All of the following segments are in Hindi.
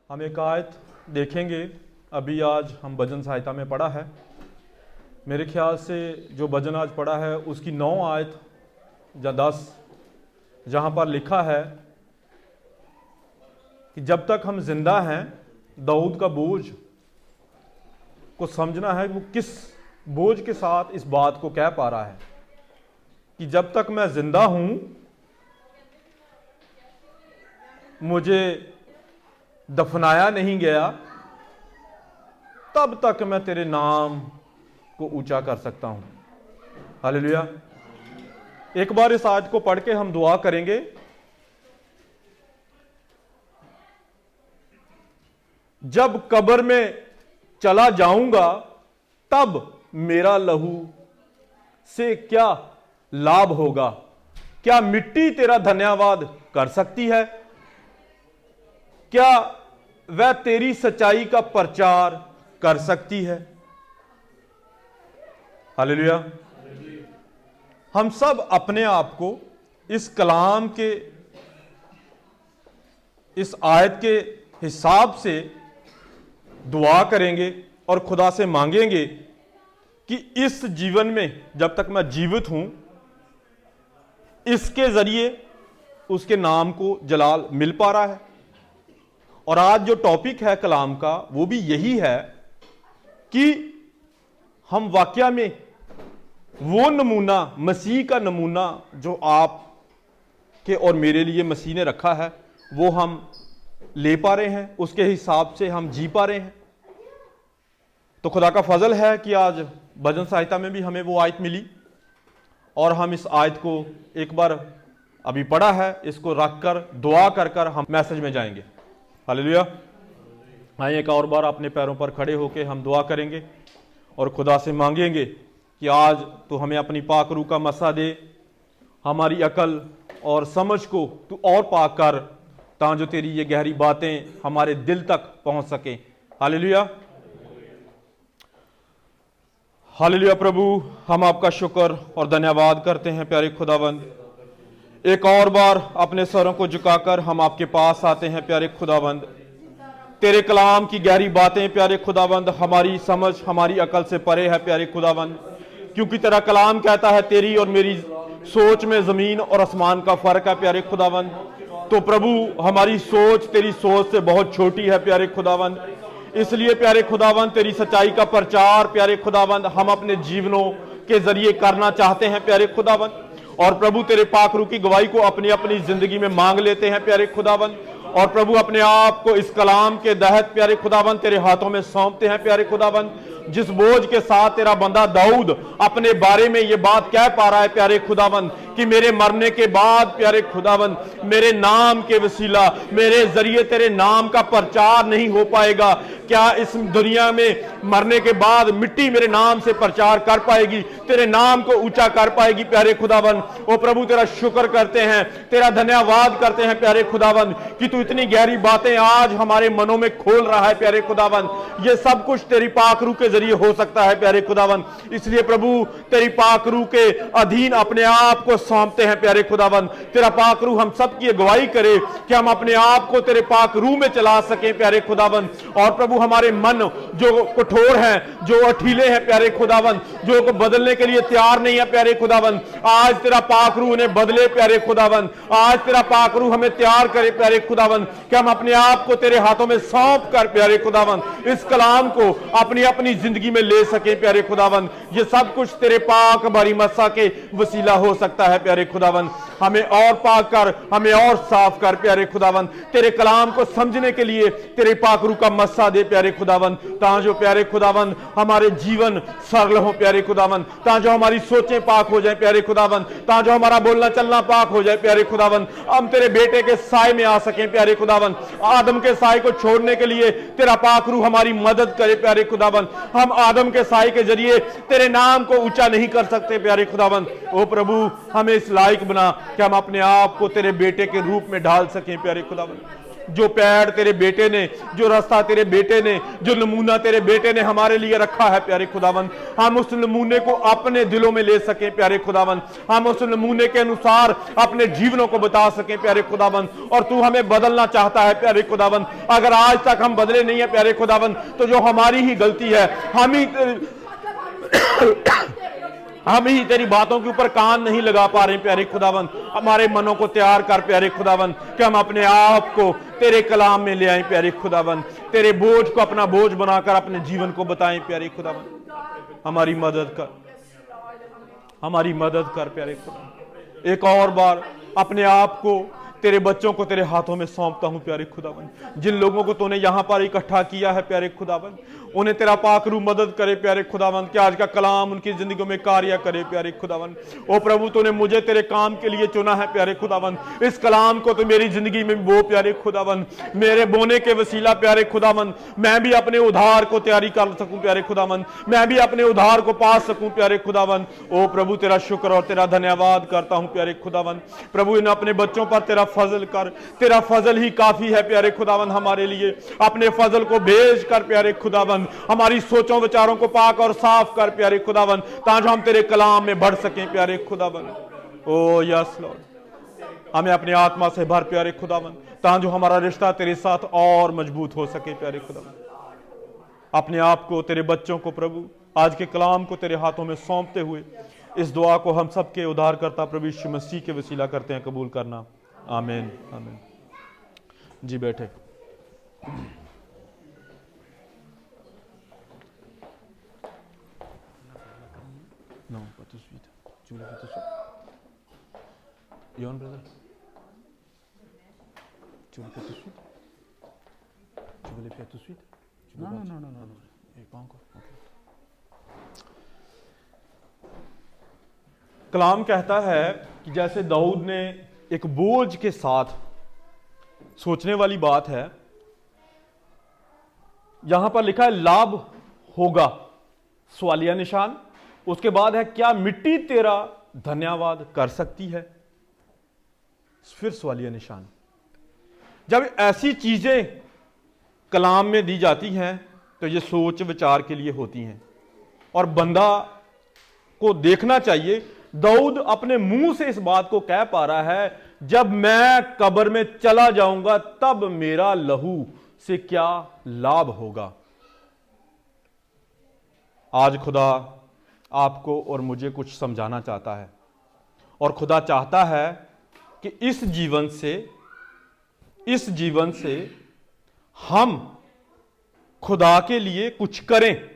हम एक आयत देखेंगे। अभी आज हम भजन सहायता में पढ़ा है। मेरे ख्याल से जो भजन आज पढ़ा है उसकी 9 आयत या 10, जहाँ पर लिखा है कि जब तक हम जिंदा हैं, दाऊद का बोझ को समझना है। वो किस बोझ के साथ इस बात को कह पा रहा है कि जब तक मैं जिंदा हूं, मुझे दफनाया नहीं गया, तब तक मैं तेरे नाम को ऊंचा कर सकता हूं। हालेलुया। एक बार इस आयत को पढ़ के हम दुआ करेंगे। जब कब्र में चला जाऊंगा, तब मेरा लहू से क्या लाभ होगा? क्या मिट्टी तेरा धन्यवाद कर सकती है? क्या वह तेरी सच्चाई का प्रचार कर सकती है? हालेलुया। हम सब अपने आप को इस कलाम के, इस आयत के हिसाब से दुआ करेंगे और खुदा से मांगेंगे कि इस जीवन में जब तक मैं जीवित हूं, इसके जरिए उसके नाम को जलाल मिल पा रहा है। और आज जो टॉपिक है कलाम का वो भी यही है कि हम वाकया में वो नमूना, मसीह का नमूना जो आप के और मेरे लिए मसीह ने रखा है, वो हम ले पा रहे हैं, उसके हिसाब से हम जी पा रहे हैं। तो खुदा का फजल है कि आज भजन सहायता में भी हमें वो आयत मिली और हम इस आयत को एक बार अभी पढ़ा है, इसको रखकर दुआ कर कर हम मैसेज में जाएंगे। हालेलुया। आइए एक और बार अपने पैरों पर खड़े होकर हम दुआ करेंगे और खुदा से मांगेंगे कि आज तो हमें अपनी पाक रूह का मसा दे, हमारी अकल और समझ को तू और पाक कर, ताकि जो तेरी ये गहरी बातें हमारे दिल तक पहुंच सके। हालेलुया। हालेलुया। प्रभु, हम आपका शुक्र और धन्यवाद करते हैं प्यारे खुदावंद। एक और बार अपने सरों को झुकाकर हम आपके पास आते हैं प्यारे खुदावंद। तेरे कलाम की गहरी बातें प्यारे खुदावंद हमारी समझ, हमारी अकल से परे है प्यारे खुदावंद, क्योंकि तेरा कलाम कहता है तेरी और मेरी सोच में जमीन और आसमान का फर्क है प्यारे खुदावंद। तो प्रभु, हमारी सोच तेरी सोच से बहुत छोटी है प्यारे खुदावंद। इसलिए प्यारे खुदावंद तेरी सच्चाई का प्रचार प्यारे खुदावंद हम अपने जीवनों के जरिए करना चाहते हैं प्यारे खुदावंद। और प्रभु, तेरे पाक रूह की गवाही को अपनी अपनी जिंदगी में मांग लेते हैं प्यारे खुदावंद। और प्रभु, अपने आप को इस कलाम के तहत प्यारे खुदावंद तेरे हाथों में सौंपते हैं प्यारे खुदावंद। जिस बोझ के साथ तेरा बंदा दाऊद अपने बारे में ये बात कह पा रहा है प्यारे खुदावंद कि मेरे मरने के बाद प्यारे खुदावंद मेरे नाम के वसीला, मेरे जरिए तेरे नाम का प्रचार नहीं हो पाएगा। क्या इस दुनिया में मरने के बाद मिट्टी मेरे नाम से प्रचार कर पाएगी, तेरे नाम को ऊंचा कर पाएगी प्यारे खुदावंद? ओ प्रभु, तेरा शुक्र करते हैं, तेरा धन्यवाद करते हैं प्यारे खुदावंद कि तू इतनी गहरी बातें आज हमारे मनों में खोल रहा है प्यारे खुदावंद। ये सब कुछ तेरी पाक रूह के जरिए हो सकता है प्यारे खुदावंद। इसलिए प्रभु, तेरी पाक रूह के अधीन अपने आप को सौंपते हैं प्यारे खुदावंद। तेरा पाक रूह हम सब की अगुवाई करे कि हम अपने आप को तेरे पाक रूह में चला सकें प्यारे खुदावंद। और प्रभु, हमारे मन जो कठोर हैं, जो अठीले हैं प्यारे खुदावंद, जो को बदलने के लिए तैयार नहीं है प्यारे खुदावंद, आज तेरा पाक रूह उन्हें बदले प्यारे खुदावंद। आज तेरा पाक रूह हमें तैयार करे प्यारे खुदावंद कि हम अपने आप को तेरे हाथों में सौंप कर प्यारे खुदावंद इस कलाम को अपनी अपनी जिंदगी में ले सके प्यारे खुदावंद। ये सब कुछ तेरे पाक बारी मसा के वसीला हो सकता है प्यारे खुदावंद। हमें और पाक कर, हमें और साफ कर प्यारे खुदावंद। तेरे कलाम को समझने के लिए तेरे पाक रूह का मसा दे प्यारे खुदावंद, ताकि जो प्यारे खुदावंद हमारे जीवन सरल हो प्यारे खुदावंद, ताकि जो हमारी सोचें पाक हो जाए प्यारे खुदावंद, ताकि जो हमारा बोलना चलना पाक हो जाए प्यारे खुदावंद। हम तेरे बेटे के साए में आ सकें प्यारे खुदावंद। आदम के साए को छोड़ने के लिए तेरा पाक रूह हमारी मदद करे प्यारे खुदावंद। हम आदम के साए के जरिए तेरे नाम को ऊंचा नहीं कर सकते प्यारे खुदावंद। ओ प्रभु, हमें इस लायक बना कि हम अपने आप को तेरे बेटे के रूप में ढाल सकें प्यारे खुदावंद। जो पैर तेरे बेटे ने, जो रास्ता तेरे बेटे ने, जो नमूना तेरे बेटे ने हमारे लिए रखा है प्यारे खुदावन, हम उस नमूने को अपने दिलों में ले सकें प्यारे खुदावन, हम उस नमूने के अनुसार अपने जीवनों को बता सकें प्यारे खुदावन। और तू हमें बदलना चाहता है प्यारे खुदावन। अगर आज तक हम बदले नहीं है प्यारे खुदावन, तो जो हमारी ही गलती है, हम ही तेरी बातों के ऊपर कान नहीं लगा पा रहे प्यारे खुदावन। हमारे मनों को तैयार कर प्यारे खुदावन कि हम अपने आप को तेरे कलाम में ले आए प्यारे खुदावन, तेरे बोझ को अपना बोझ बनाकर अपने जीवन को बताएं प्यारे खुदावन। हमारी मदद कर, हमारी मदद कर प्यारे खुदावन। एक और बार अपने आप को, तेरे बच्चों को तेरे हाथों में सौंपता हूं प्यारे खुदावन। जिन लोगों को तूने यहां पर इकट्ठा किया है प्यारे खुदावन, उन्हें तेरा पाक रूह मदद करे प्यारे खुदावन कि आज का कलाम उनकी जिंदगी में कार्य करे प्यारे खुदावन। ओ प्रभु, तूने मुझे तेरे काम के लिए चुना है प्यारे खुदावन। इस कलाम को तो मेरी जिंदगी में बो प्यारे खुदावन। मेरे बोने के वसीला प्यारे खुदावन, मैं भी अपने उद्धार को तैयारी कर सकूं प्यारे खुदावन, मैं भी अपने उद्धार को पा सकूं प्यारे खुदावन। ओ प्रभु, तेरा शुक्र और तेरा धन्यवाद करता हूं प्यारे खुदावन। प्रभु, इन अपने बच्चों पर तेरा फजल कर, तेरा फजल ही काफी है प्यारे खुदावन हमारे लिए। अपने फजल को भेज कर प्यारे खुदावन हमारी सोचों विचारों को पाक और साफ कर प्यारे खुदावन, ताकि हम तेरे कलाम में बढ़ सकें प्यारे खुदावन। ओ यस लॉर्ड, हमें अपनी आत्मा से भर प्यारे खुदावन, ताकि हमारा रिश्ता तेरे साथ और मजबूत हो सके प्यारे खुदावन। अपने आप को, तेरे बच्चों को प्रभु, आज के कलाम को तेरे हाथों में सौंपते हुए इस दुआ को हम सबके उद्धारकर्ता प्रभु यीशु मसीह के वसीला करते हैं, कबूल करना। आमीन आमीन। जी बैठे। Não, pas tout de suite. Tu veux le faire tout de suite? Yon, brother? Tu veux le faire tout de suite? Tu veux le faire tout de suite? Non, non, non, non, non, non. Et pas encore. Okay. कलाम कहता है कि जैसे दाऊद ने एक बोझ के साथ, सोचने वाली बात है, यहां पर लिखा है लाभ होगा, सवालिया निशान। उसके बाद है क्या मिट्टी तेरा धन्यवाद कर सकती है, फिर सवालिया निशान। जब ऐसी चीजें कलाम में दी जाती हैं तो ये सोच विचार के लिए होती हैं और बंदा को देखना चाहिए। दाऊद अपने मुंह से इस बात को कह पा रहा है, जब मैं कब्र में चला जाऊंगा तब मेरा लहू से क्या लाभ होगा। आज खुदा आपको और मुझे कुछ समझाना चाहता है और खुदा चाहता है कि इस जीवन से हम खुदा के लिए कुछ करें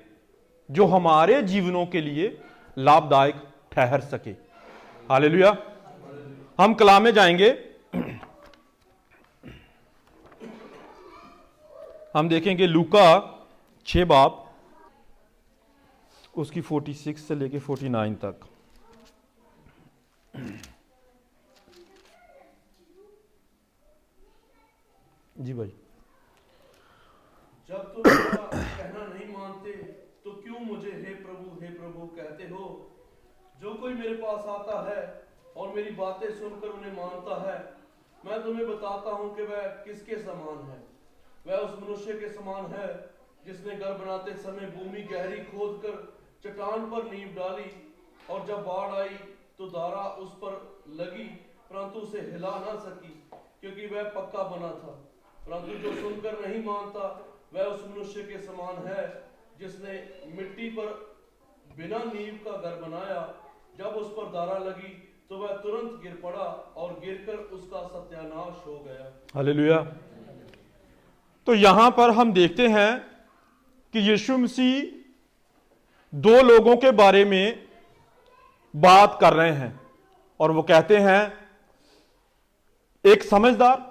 जो हमारे जीवनों के लिए लाभदायक ठहर सके। हालेलुया। हम कलाम में जाएंगे, हम देखेंगे लूका 6 बाब उसकी 46 से लेके 49 तक। जी भाई। जब तुम मेरा कहना नहीं मानते तो क्यों मुझे हे प्रभु कहते हो। जो कोई मेरे पास आता है और मेरी बातें सुनकर उन्हें मानता है, मैं तुम्हें बताता हूं कि वह किसके समान है। वह उस मनुष्य के समान है जिसने घर बनाते समय भूमि गहरी खोदकर चट्टान पर नींव डाली, और जब बाढ़ आई तो धारा उस पर लगी, परंतु उसे हिला ना सकी, क्योंकि वह पक्का बना था। परंतु जो सुनकर नहीं मानता वह उस मनुष्य के समान है जिसने मिट्टी पर बिना नींव का घर बनाया। जब उस पर धारा लगी तो वह तुरंत गिर पड़ा और गिरकर उसका सत्यानाश हो गया। हालेलुया। तो यहां पर हम देखते हैं कि यीशु मसीह 2 लोगों के बारे में बात कर रहे हैं और वो कहते हैं, एक समझदार,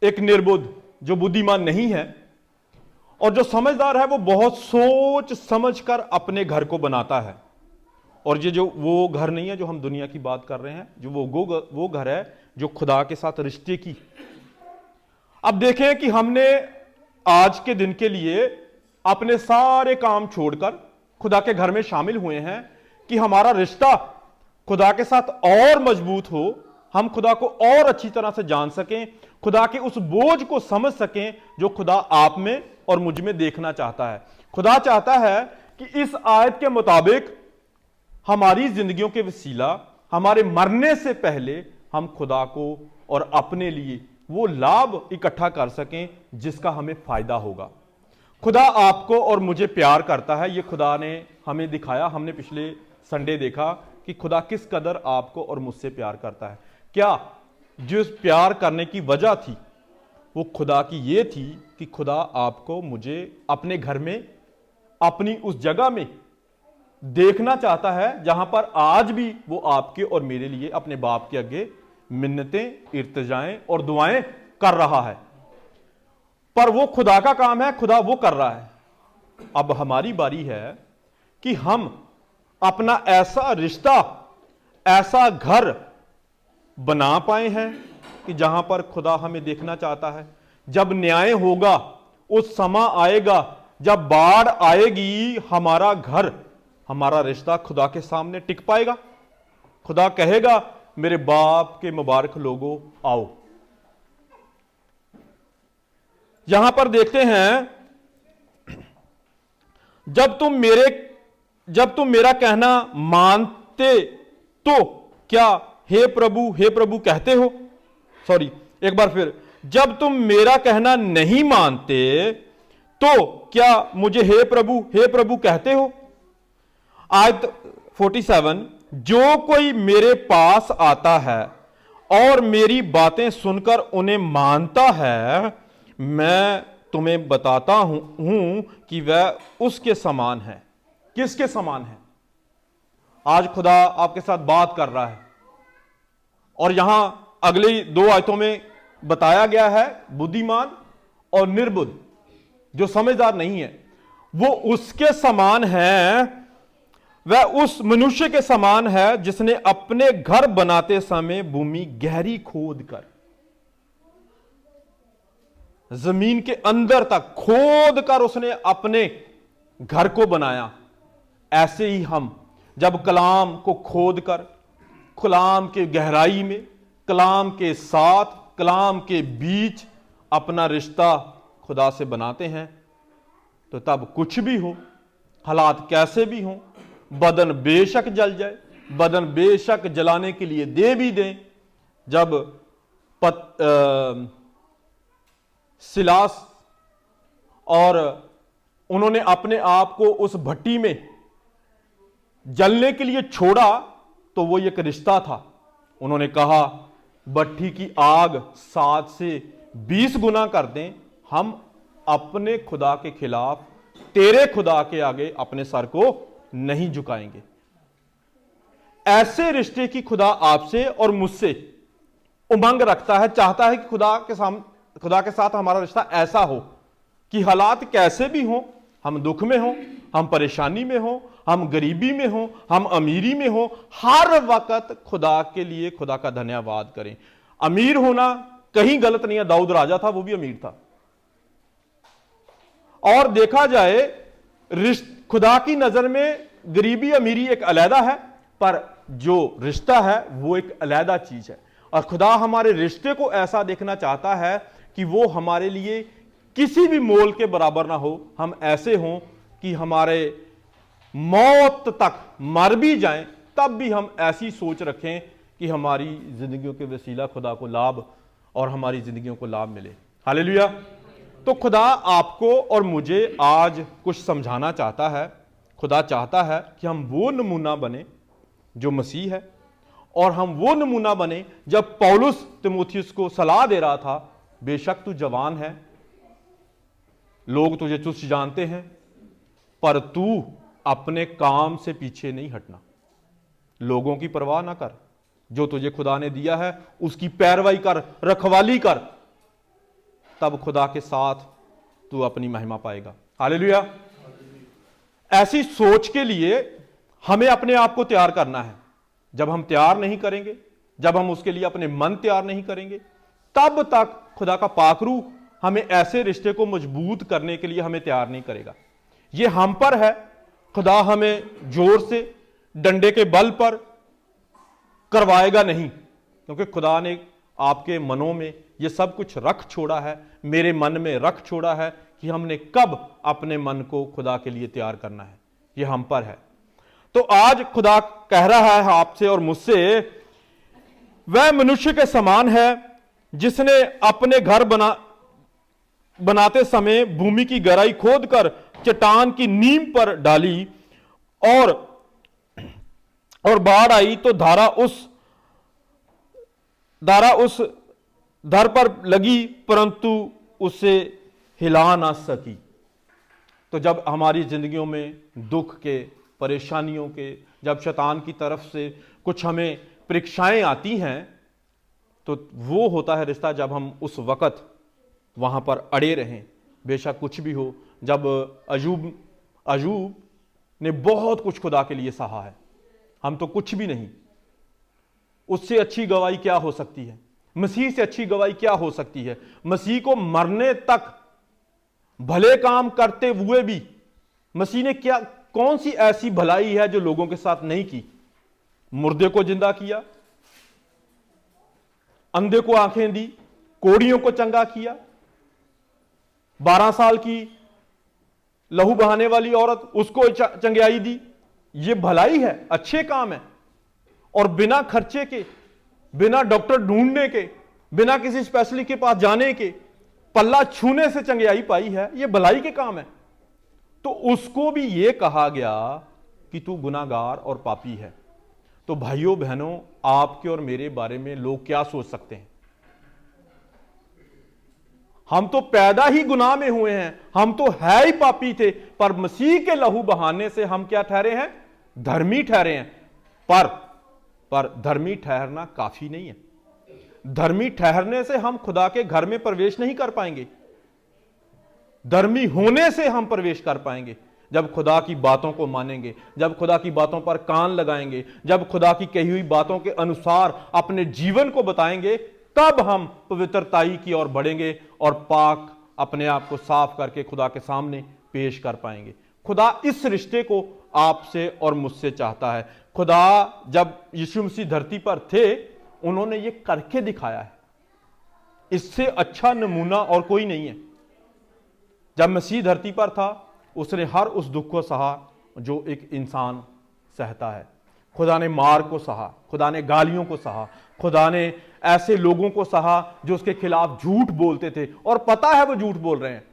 एक निर्बुद्ध जो बुद्धिमान नहीं है। और जो समझदार है वो बहुत सोच समझ कर अपने घर को बनाता है, और ये जो वो घर नहीं है जो हम दुनिया की बात कर रहे हैं, जो वो घर है जो खुदा के साथ रिश्ते की। अब देखें कि हमने आज के दिन के लिए अपने सारे काम छोड़कर खुदा के घर में शामिल हुए हैं कि हमारा रिश्ता खुदा के साथ और मजबूत हो, हम खुदा को और अच्छी तरह से जान सकें, खुदा के उस बोझ को समझ सकें जो खुदा आप में और मुझ में देखना चाहता है। खुदा चाहता है कि इस आयत के मुताबिक हमारी जिंदगियों के वसीला हमारे मरने से पहले हम खुदा को और अपने लिए वो लाभ इकट्ठा कर सकें जिसका हमें फायदा होगा। खुदा आपको और मुझे प्यार करता है, ये खुदा ने हमें दिखाया। हमने पिछले संडे देखा कि खुदा किस कदर आपको और मुझसे प्यार करता है। क्या जिस प्यार करने की वजह थी वो खुदा की ये थी कि खुदा आपको मुझे अपने घर में, अपनी उस जगह में देखना चाहता है जहां पर आज भी वो आपके और मेरे लिए अपने बाप के आगे मिन्नतें, इर्तिजाएं और दुआएं कर रहा है। पर वो खुदा का काम है, खुदा वो कर रहा है। अब हमारी बारी है कि हम अपना ऐसा रिश्ता, ऐसा घर बना पाए हैं कि जहां पर खुदा हमें देखना चाहता है। जब न्याय होगा, उस समय आएगा जब बाढ़ आएगी, हमारा घर, हमारा रिश्ता खुदा के सामने टिक पाएगा। खुदा कहेगा मेरे बाप के मुबारक लोगों आओ। यहां पर देखते हैं, जब तुम मेरा कहना मानते तो क्या हे प्रभु कहते हो। सॉरी, एक बार फिर, जब तुम मेरा कहना नहीं मानते तो क्या मुझे हे प्रभु कहते हो। आयत 47, जो कोई मेरे पास आता है और मेरी बातें सुनकर उन्हें मानता है, मैं तुम्हें बताता हूं कि वह उसके समान है। किसके समान है? आज खुदा आपके साथ बात कर रहा है और यहां अगली 2 आयतों में बताया गया है, बुद्धिमान और निर्बुद्ध, जो समझदार नहीं है, वो उसके समान है। वह उस मनुष्य के समान है जिसने अपने घर बनाते समय भूमि गहरी खोद कर, जमीन के अंदर तक खोद कर उसने अपने घर को बनाया। ऐसे ही हम जब कलाम को खोद कर, कलाम के गहराई में, कलाम के साथ, कलाम के बीच अपना रिश्ता खुदा से बनाते हैं, तो तब कुछ भी हो, हालात कैसे भी हो, बदन बेशक जल जाए, बदन बेशक जलाने के लिए दे भी दें। जब सिलास और उन्होंने अपने आप को उस भट्टी में जलने के लिए छोड़ा, तो वो एक रिश्ता था। उन्होंने कहा भट्टी की आग 7 से 20 गुना कर दें, हम अपने खुदा के खिलाफ, तेरे खुदा के आगे अपने सर को नहीं झुकाएंगे। ऐसे रिश्ते की खुदा आपसे और मुझसे उमंग रखता है, चाहता है कि खुदा के साथ हमारा रिश्ता ऐसा हो कि हालात कैसे भी हो, हम दुख में हो, हम परेशानी में हो, हम गरीबी में हो, हम अमीरी में हो, हर वक्त खुदा के लिए खुदा का धन्यवाद करें। अमीर होना कहीं गलत नहीं है, दाऊद राजा था, वो भी अमीर था। और देखा जाए खुदा की नजर में गरीबी अमीरी एक अलहदा है, पर जो रिश्ता है वो एक अलहदा चीज है। और खुदा हमारे रिश्ते को ऐसा देखना चाहता है कि वो हमारे लिए किसी भी मोल के बराबर ना हो। हम ऐसे हों कि हमारे मौत तक मर भी जाएं, तब भी हम ऐसी सोच रखें कि हमारी जिंदगियों के वसीला खुदा को लाभ और हमारी जिंदगियों को लाभ मिले। हालेलुया। तो खुदा आपको और मुझे आज कुछ समझाना चाहता है। खुदा चाहता है कि हम वो नमूना बने जो मसीह है, और हम वो नमूना बने जब पौलुस तीमुथियुस को सलाह दे रहा था, बेशक तू जवान है, लोग तुझे तुच्छ जानते हैं, पर तू अपने काम से पीछे नहीं हटना। लोगों की परवाह ना कर, जो तुझे खुदा ने दिया है उसकी पैरवाई कर, रखवाली कर, तब खुदा के साथ तू अपनी महिमा पाएगा। हालेलुया। ऐसी सोच के लिए हमें अपने आप को तैयार करना है। जब हम तैयार नहीं करेंगे, जब हम उसके लिए अपने मन तैयार नहीं करेंगे, तब तक खुदा का पाकरू हमें ऐसे रिश्ते को मजबूत करने के लिए हमें तैयार नहीं करेगा। यह हम पर है। खुदा हमें जोर से डंडे के बल पर करवाएगा नहीं, क्योंकि खुदा ने आपके मनों में ये सब कुछ रख छोड़ा है, मेरे मन में रख छोड़ा है कि हमने कब अपने मन को खुदा के लिए तैयार करना है। ये हम पर है। तो आज खुदा कह रहा है आपसे और मुझसे, वह मनुष्य के समान है जिसने अपने घर बनाते समय भूमि की गहराई खोदकर चट्टान की नींव पर डाली, और बाढ़ आई तो धारा उस घर पर लगी, परंतु उसे हिला ना सकी। तो जब हमारी जिंदगियों में दुख के, परेशानियों के, जब शैतान की तरफ से कुछ हमें परीक्षाएं आती हैं, तो वो होता है रिश्ता जब हम उस वक्त वहां पर अड़े रहें, बेशक कुछ भी हो। जब अयूब ने बहुत कुछ खुदा के लिए सहा है, हम तो कुछ भी नहीं। उससे अच्छी गवाही क्या हो सकती है? मसीह से अच्छी गवाही क्या हो सकती है? मसीह को मरने तक भले काम करते हुए भी मसीह ने कौन सी ऐसी भलाई है जो लोगों के साथ नहीं की? मुर्दे को जिंदा किया, अंधे को आंखें दी, कोढ़ियों को चंगा किया, 12 साल की लहू बहाने वाली औरत, उसको चंगाई दी। ये भलाई है, अच्छे काम है। और बिना खर्चे के, बिना डॉक्टर ढूंढने के, बिना किसी स्पेशलिस्ट के पास जाने के, पल्ला छूने से चंगाई पाई है, ये भलाई के काम है। तो उसको भी ये कहा गया कि तू गुनाहगार और पापी है। तो भाइयों बहनों, आपके और मेरे बारे में लोग क्या सोच सकते हैं? हम तो पैदा ही गुनाह में हुए हैं, हम तो है ही पापी थे, पर मसीह के लहू बहाने से हम क्या ठहरे हैं? धर्मी ठहरे हैं। पर धर्मी ठहरना काफी नहीं है। धर्मी ठहरने से हम खुदा के घर में प्रवेश नहीं कर पाएंगे। धर्मी होने से हम प्रवेश कर पाएंगे जब खुदा की बातों को मानेंगे, जब खुदा की बातों पर कान लगाएंगे, जब खुदा की कही हुई बातों के अनुसार अपने जीवन को बताएंगे, तब हम पवित्रताई की ओर बढ़ेंगे और पाक अपने आप को साफ करके खुदा के सामने पेश कर पाएंगे। खुदा इस रिश्ते को आपसे और मुझसे चाहता है। खुदा जब यीशु मसीह धरती पर थे, उन्होंने ये करके दिखाया है। इससे अच्छा नमूना और कोई नहीं है। जब मसीह धरती पर था, उसने हर उस दुख को सहा जो एक इंसान सहता है। खुदा ने मार को सहा, खुदा ने गालियों को सहा, खुदा ने ऐसे लोगों को सहा जो उसके खिलाफ झूठ बोलते थे और पता है वो झूठ बोल रहे हैं,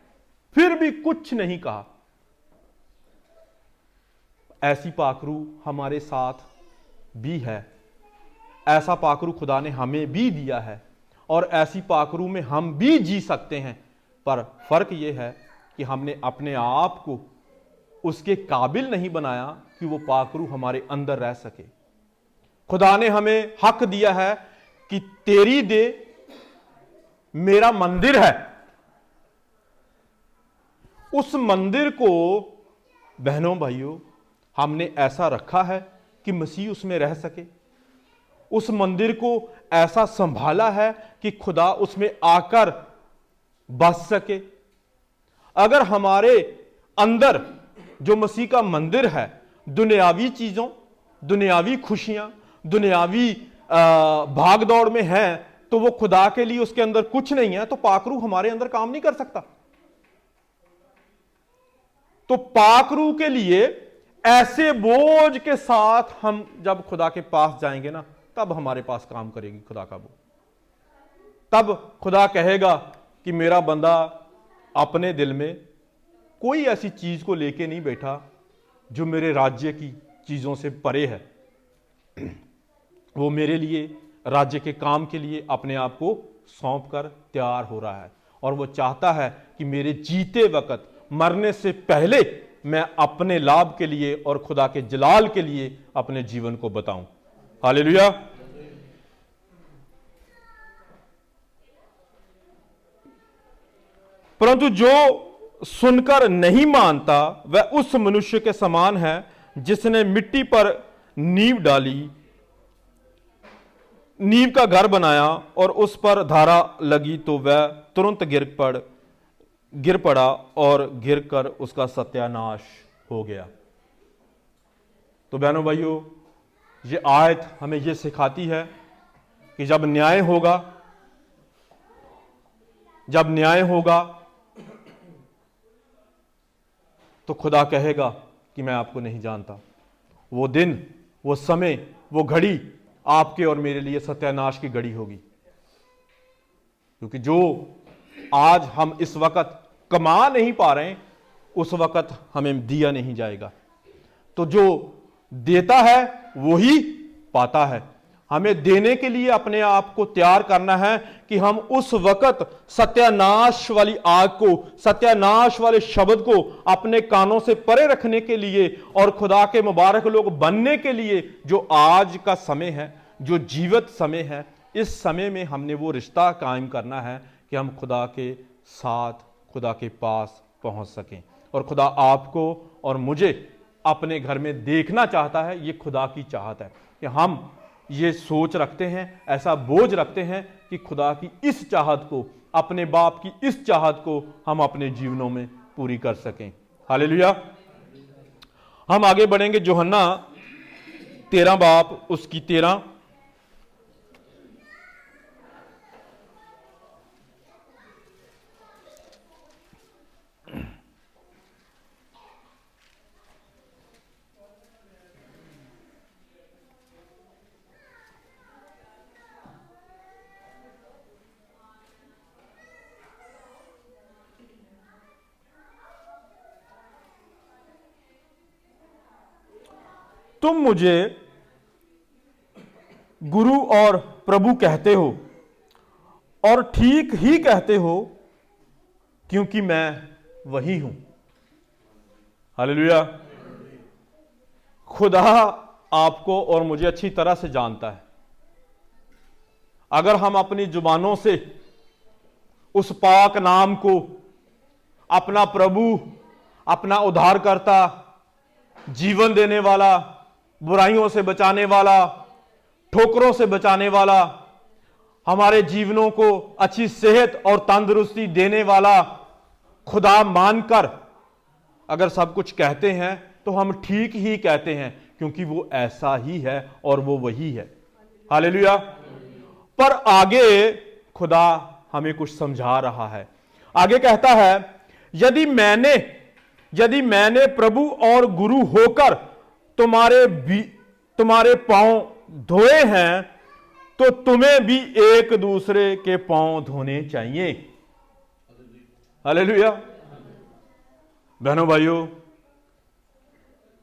फिर भी कुछ नहीं कहा। ऐसी पाखरू हमारे साथ भी है। ऐसा पाखरू खुदा ने हमें भी दिया है और ऐसी पाखरू में हम भी जी सकते हैं। पर फर्क यह है कि हमने अपने आप को उसके काबिल नहीं बनाया कि वो पाखरू हमारे अंदर रह सके। खुदा ने हमें हक दिया है कि तेरी देह मेरा मंदिर है। उस मंदिर को बहनों भाइयों हमने ऐसा रखा है कि मसीह उसमें रह सके। उस मंदिर को ऐसा संभाला है कि खुदा उसमें आकर बस सके। अगर हमारे अंदर जो मसीह का मंदिर है दुनियावी चीजों, दुनियावी खुशियां, दुनियावी भागदौड़ में है, तो वो खुदा के लिए उसके अंदर कुछ नहीं है, तो पाखरू हमारे अंदर काम नहीं कर सकता। तो पाखरू के लिए ऐसे बोझ के साथ हम जब खुदा के पास जाएंगे ना, तब हमारे पास काम करेगी खुदा का बोझ। तब खुदा कहेगा कि मेरा बंदा अपने दिल में कोई ऐसी चीज को लेके नहीं बैठा जो मेरे राज्य की चीजों से परे है। वो मेरे लिए, राज्य के काम के लिए अपने आप को सौंप कर तैयार हो रहा है और वो चाहता है कि मेरे जीते वक्त, मरने से पहले मैं अपने लाभ के लिए और खुदा के जलाल के लिए अपने जीवन को बताऊं। हालेलुया। परंतु जो सुनकर नहीं मानता वह उस मनुष्य के समान है जिसने मिट्टी पर नींव डाली, नींव का घर बनाया और उस पर धारा लगी तो वह तुरंत गिर पड़ा और गिरकर उसका सत्यानाश हो गया। तो बहनों भाइयों, ये आयत हमें यह सिखाती है कि जब न्याय होगा जब न्याय होगा तो खुदा कहेगा कि मैं आपको नहीं जानता। वो दिन, वो समय, वो घड़ी आपके और मेरे लिए सत्यानाश की घड़ी होगी, क्योंकि जो आज हम इस वक्त कमा नहीं पा रहे हैं, उस वक्त हमें दिया नहीं जाएगा। तो जो देता है वही पाता है। हमें देने के लिए अपने आप को तैयार करना है कि हम उस वक्त सत्यानाश वाली आग को, सत्यानाश वाले शब्द को अपने कानों से परे रखने के लिए और खुदा के मुबारक लोग बनने के लिए, जो आज का समय है, जो जीवित समय है, इस समय में हमने वो रिश्ता कायम करना है कि हम खुदा के साथ, खुदा के पास पहुंच सकें। और खुदा आपको और मुझे अपने घर में देखना चाहता है। ये खुदा की चाहत है कि हम ये सोच रखते हैं, ऐसा बोझ रखते हैं कि खुदा की इस चाहत को, अपने बाप की इस चाहत को हम अपने जीवनों में पूरी कर सकें। हालेलुया। हम आगे बढ़ेंगे। यूहन्ना 13 बाप उसकी 13। तुम मुझे गुरु और प्रभु कहते हो, और ठीक ही कहते हो, क्योंकि मैं वही हूं। हालेलुया। खुदा आपको और मुझे अच्छी तरह से जानता है। अगर हम अपनी जुबानों से उस पाक नाम को, अपना प्रभु, अपना उद्धारकर्ता, जीवन देने वाला, बुराइयों से बचाने वाला, ठोकरों से बचाने वाला, हमारे जीवनों को अच्छी सेहत और तंदुरुस्ती देने वाला खुदा मानकर अगर सब कुछ कहते हैं, तो हम ठीक ही कहते हैं, क्योंकि वो ऐसा ही है और वो वही है। हालेलुया। पर आगे खुदा हमें कुछ समझा रहा है। आगे कहता है, यदि मैंने प्रभु और गुरु होकर तुम्हारे पांव धोए हैं, तो तुम्हें भी एक दूसरे के पांव धोने चाहिए। हालेलुया। बहनों भाइयों,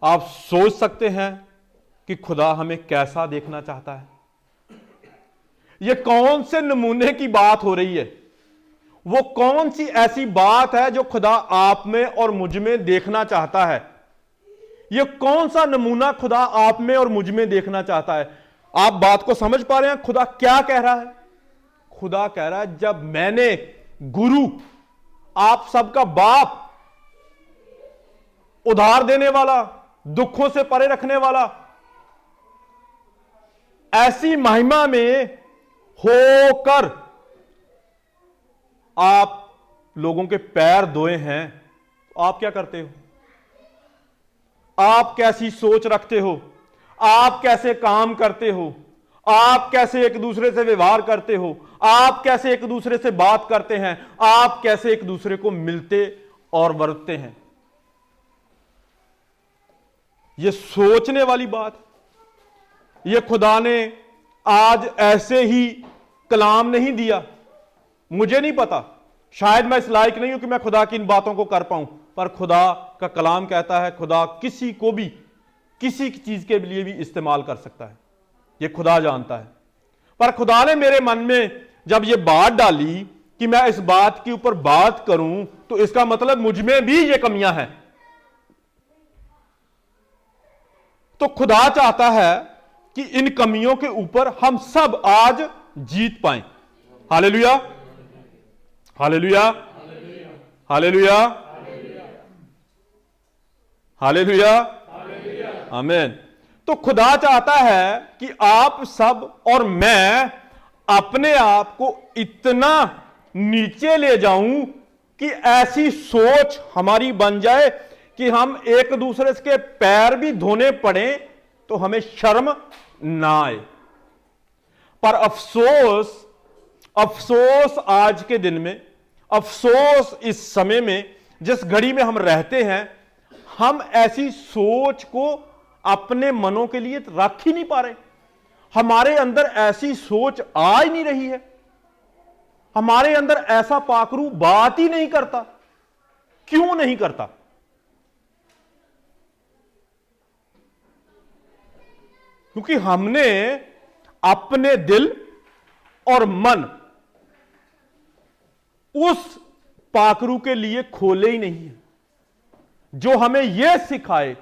आप सोच सकते हैं कि खुदा हमें कैसा देखना चाहता है। यह कौन से नमूने की बात हो रही है? वो कौन सी ऐसी बात है जो खुदा आप में और मुझ में देखना चाहता है? यह कौन सा नमूना खुदा आप में और मुझ में देखना चाहता है? आप बात को समझ पा रहे हैं? खुदा क्या कह रहा है? खुदा कह रहा है, जब मैंने गुरु, आप सबका बाप, उधार देने वाला, दुखों से परे रखने वाला, ऐसी महिमा में होकर आप लोगों के पैर धोए हैं, तो आप क्या करते हो? आप कैसी सोच रखते हो? आप कैसे काम करते हो? आप कैसे एक दूसरे से व्यवहार करते हो? आप कैसे एक दूसरे से बात करते हैं? आप कैसे एक दूसरे को मिलते और वर्तते हैं? यह सोचने वाली बात। यह खुदा ने आज ऐसे ही कलाम नहीं दिया। मुझे नहीं पता, शायद मैं इस लायक नहीं हूं कि मैं खुदा की इन बातों को कर पाऊं, पर खुदा का कलाम कहता है, खुदा किसी को भी किसी चीज के लिए भी इस्तेमाल कर सकता है। यह खुदा जानता है। पर खुदा ने मेरे मन में जब यह बात डाली कि मैं इस बात के ऊपर बात करूं, तो इसका मतलब मुझ में भी ये कमियां हैं। तो खुदा चाहता है कि इन कमियों के ऊपर हम सब आज जीत पाएं। हालेलुया, हालेलुया, हालेलुया, हालेलुया, आमीन। तो खुदा चाहता है कि आप सब और मैं अपने आप को इतना नीचे ले जाऊं कि ऐसी सोच हमारी बन जाए कि हम एक दूसरे के पैर भी धोने पड़े तो हमें शर्म ना आए। पर अफसोस आज के दिन में अफसोस इस समय में, जिस घड़ी में हम रहते हैं, हम ऐसी सोच को अपने मनों के लिए रख ही नहीं पा रहे। हमारे अंदर ऐसी सोच आ ही नहीं रही है। हमारे अंदर ऐसा पाखरू बात ही नहीं करता। क्यों नहीं करता? क्योंकि हमने अपने दिल और मन उस पाखरू के लिए खोले ही नहीं है, जो हमें यह सिखाए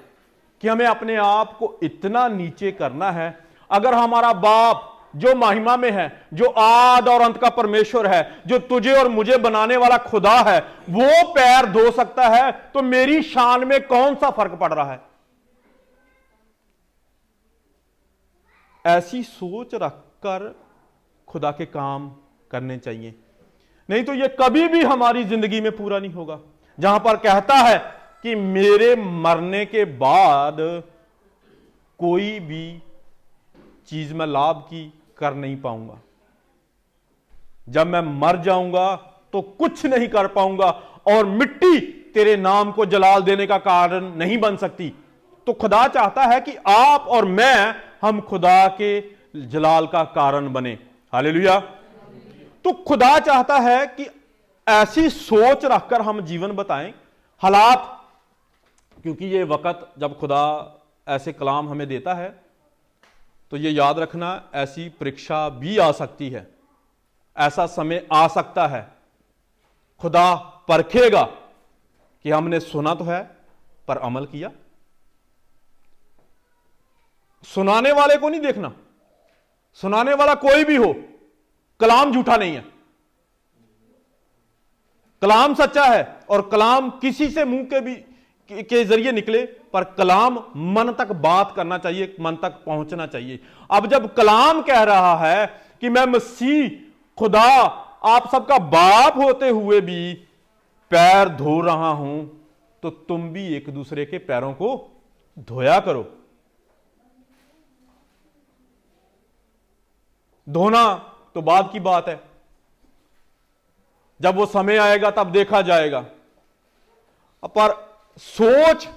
कि हमें अपने आप को इतना नीचे करना है। अगर हमारा बाप जो महिमा में है, जो आद और अंत का परमेश्वर है, जो तुझे और मुझे बनाने वाला खुदा है, वो पैर धो सकता है, तो मेरी शान में कौन सा फर्क पड़ रहा है? ऐसी सोच रखकर खुदा के काम करने चाहिए, नहीं तो यह कभी भी हमारी जिंदगी में पूरा नहीं होगा। जहां पर कहता है कि मेरे मरने के बाद कोई भी चीज मैं लाभ की कर नहीं पाऊंगा। जब मैं मर जाऊंगा तो कुछ नहीं कर पाऊंगा, और मिट्टी तेरे नाम को जलाल देने का कारण नहीं बन सकती। तो खुदा चाहता है कि आप और मैं, हम खुदा के जलाल का कारण बने। हालेलुया। तो खुदा चाहता है कि ऐसी सोच रखकर हम जीवन बताएं। हालात, क्योंकि ये वक्त जब खुदा ऐसे कलाम हमें देता है, तो ये याद रखना, ऐसी परीक्षा भी आ सकती है, ऐसा समय आ सकता है। खुदा परखेगा कि हमने सुना तो है पर अमल किया। सुनाने वाले को नहीं देखना। सुनाने वाला कोई भी हो, कलाम झूठा नहीं है। कलाम सच्चा है, और कलाम किसी से मुंह के जरिए निकले, पर कलाम मन तक बात करना चाहिए, मन तक पहुंचना चाहिए। अब जब कलाम कह रहा है कि मैं मसीह खुदा आप सबका बाप होते हुए भी पैर धो रहा हूं, तो तुम भी एक दूसरे के पैरों को धोया करो। धोना तो बाद की बात है, जब वो समय आएगा तब देखा जाएगा। पर सोच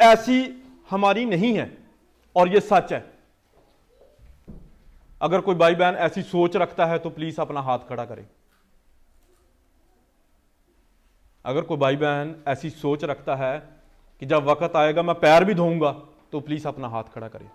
ऐसी हमारी नहीं है, और ये सच है। अगर कोई भाई बहन ऐसी सोच रखता है तो प्लीज अपना हाथ खड़ा करे। अगर कोई भाई बहन ऐसी सोच रखता है कि जब वक्त आएगा मैं पैर भी धोऊंगा, तो प्लीज अपना हाथ खड़ा करे।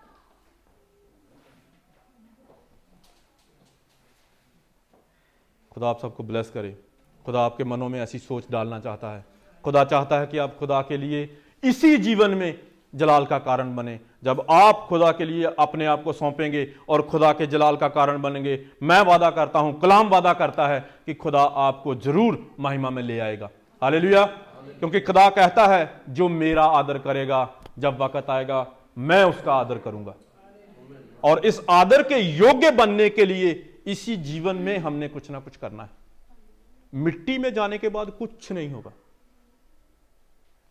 खुदा आप सबको ब्लेस करे। खुदा आपके मनों में ऐसी सोच डालना चाहता है। खुदा चाहता है कि आप खुदा के लिए इसी जीवन में जलाल का कारण बने। जब आप खुदा के लिए अपने आप को सौंपेंगे और खुदा के जलाल का कारण बनेंगे, मैं वादा करता हूं, कलाम वादा करता है कि खुदा आपको जरूर महिमा में ले आएगा। हालेलुया। क्योंकि खुदा कहता है जो मेरा आदर करेगा, जब वक्त आएगा मैं उसका आदर करूंगा। और इस आदर के योग्य बनने के लिए इसी जीवन में हमने कुछ ना कुछ करना है। मिट्टी में जाने के बाद कुछ नहीं होगा।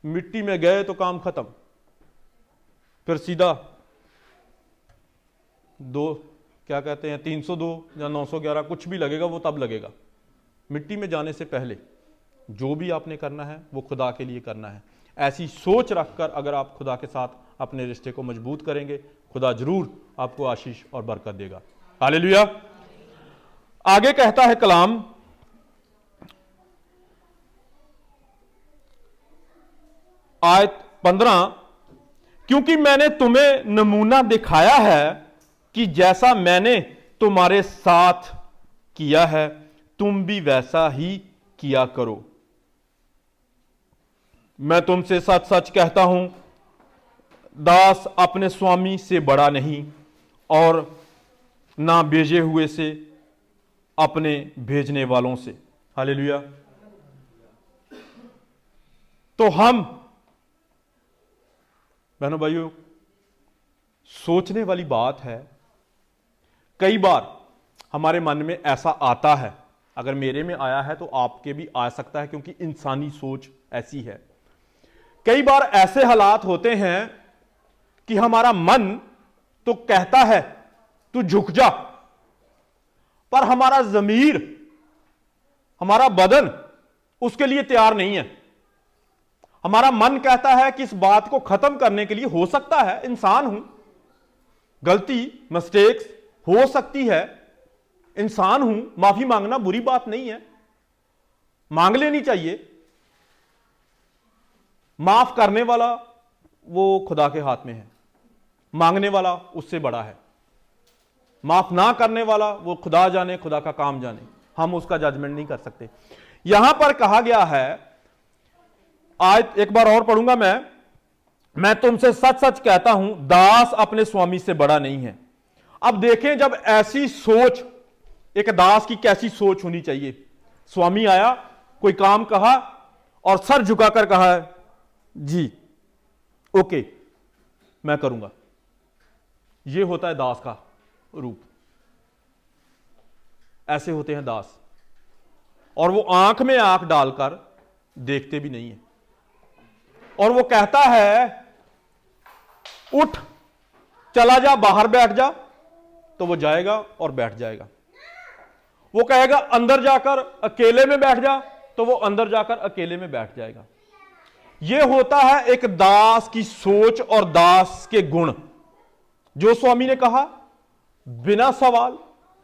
मिट्टी में गए तो काम खत्म, फिर सीधा 302 या 911 कुछ भी लगेगा, वो तब लगेगा। मिट्टी में जाने से पहले जो भी आपने करना है वो खुदा के लिए करना है। ऐसी सोच रखकर अगर आप खुदा के साथ अपने रिश्ते को मजबूत करेंगे, खुदा जरूर आपको आशीष और बरकत देगा। हालेलुया। आगे कहता है कलाम, आयत 15, क्योंकि मैंने तुम्हें नमूना दिखाया है कि जैसा मैंने तुम्हारे साथ किया है तुम भी वैसा ही किया करो। मैं तुमसे सच सच कहता हूं, दास अपने स्वामी से बड़ा नहीं, और ना भेजे हुए से अपने भेजने वालों से। हालेलुया। तो हम बहनों भाइयों, सोचने वाली बात है। कई बार हमारे मन में ऐसा आता है, अगर मेरे में आया है तो आपके भी आ सकता है, क्योंकि इंसानी सोच ऐसी है। कई बार ऐसे हालात होते हैं कि हमारा मन तो कहता है तू झुक जा, पर हमारा जमीर, हमारा बदन उसके लिए तैयार नहीं है। हमारा मन कहता है कि इस बात को खत्म करने के लिए, हो सकता है, इंसान हूं, गलती, मिस्टेक्स हो सकती है, इंसान हूं, माफी मांगना बुरी बात नहीं है, मांग लेनी चाहिए। माफ करने वाला वो खुदा के हाथ में है, मांगने वाला उससे बड़ा है। माफ ना करने वाला वो खुदा जाने, खुदा का काम जाने, हम उसका जजमेंट नहीं कर सकते। यहां पर कहा गया है, आज एक बार और पढ़ूंगा मैं तुमसे सच सच कहता हूं, दास अपने स्वामी से बड़ा नहीं है। अब देखें, जब ऐसी सोच, एक दास की कैसी सोच होनी चाहिए। स्वामी आया, कोई काम कहा और सर झुकाकर कहा है, जी ओके मैं करूंगा। यह होता है दास का रूप। ऐसे होते हैं दास, और वो आंख में आंख डालकर देखते भी नहीं है। और वो कहता है उठ चला जा, बाहर बैठ जा, तो वो जाएगा और बैठ जाएगा। वो कहेगा अंदर जाकर अकेले में बैठ जा, तो वो अंदर जाकर अकेले में बैठ जाएगा। यह होता है एक दास की सोच और दास के गुण। जो स्वामी ने कहा, बिना सवाल,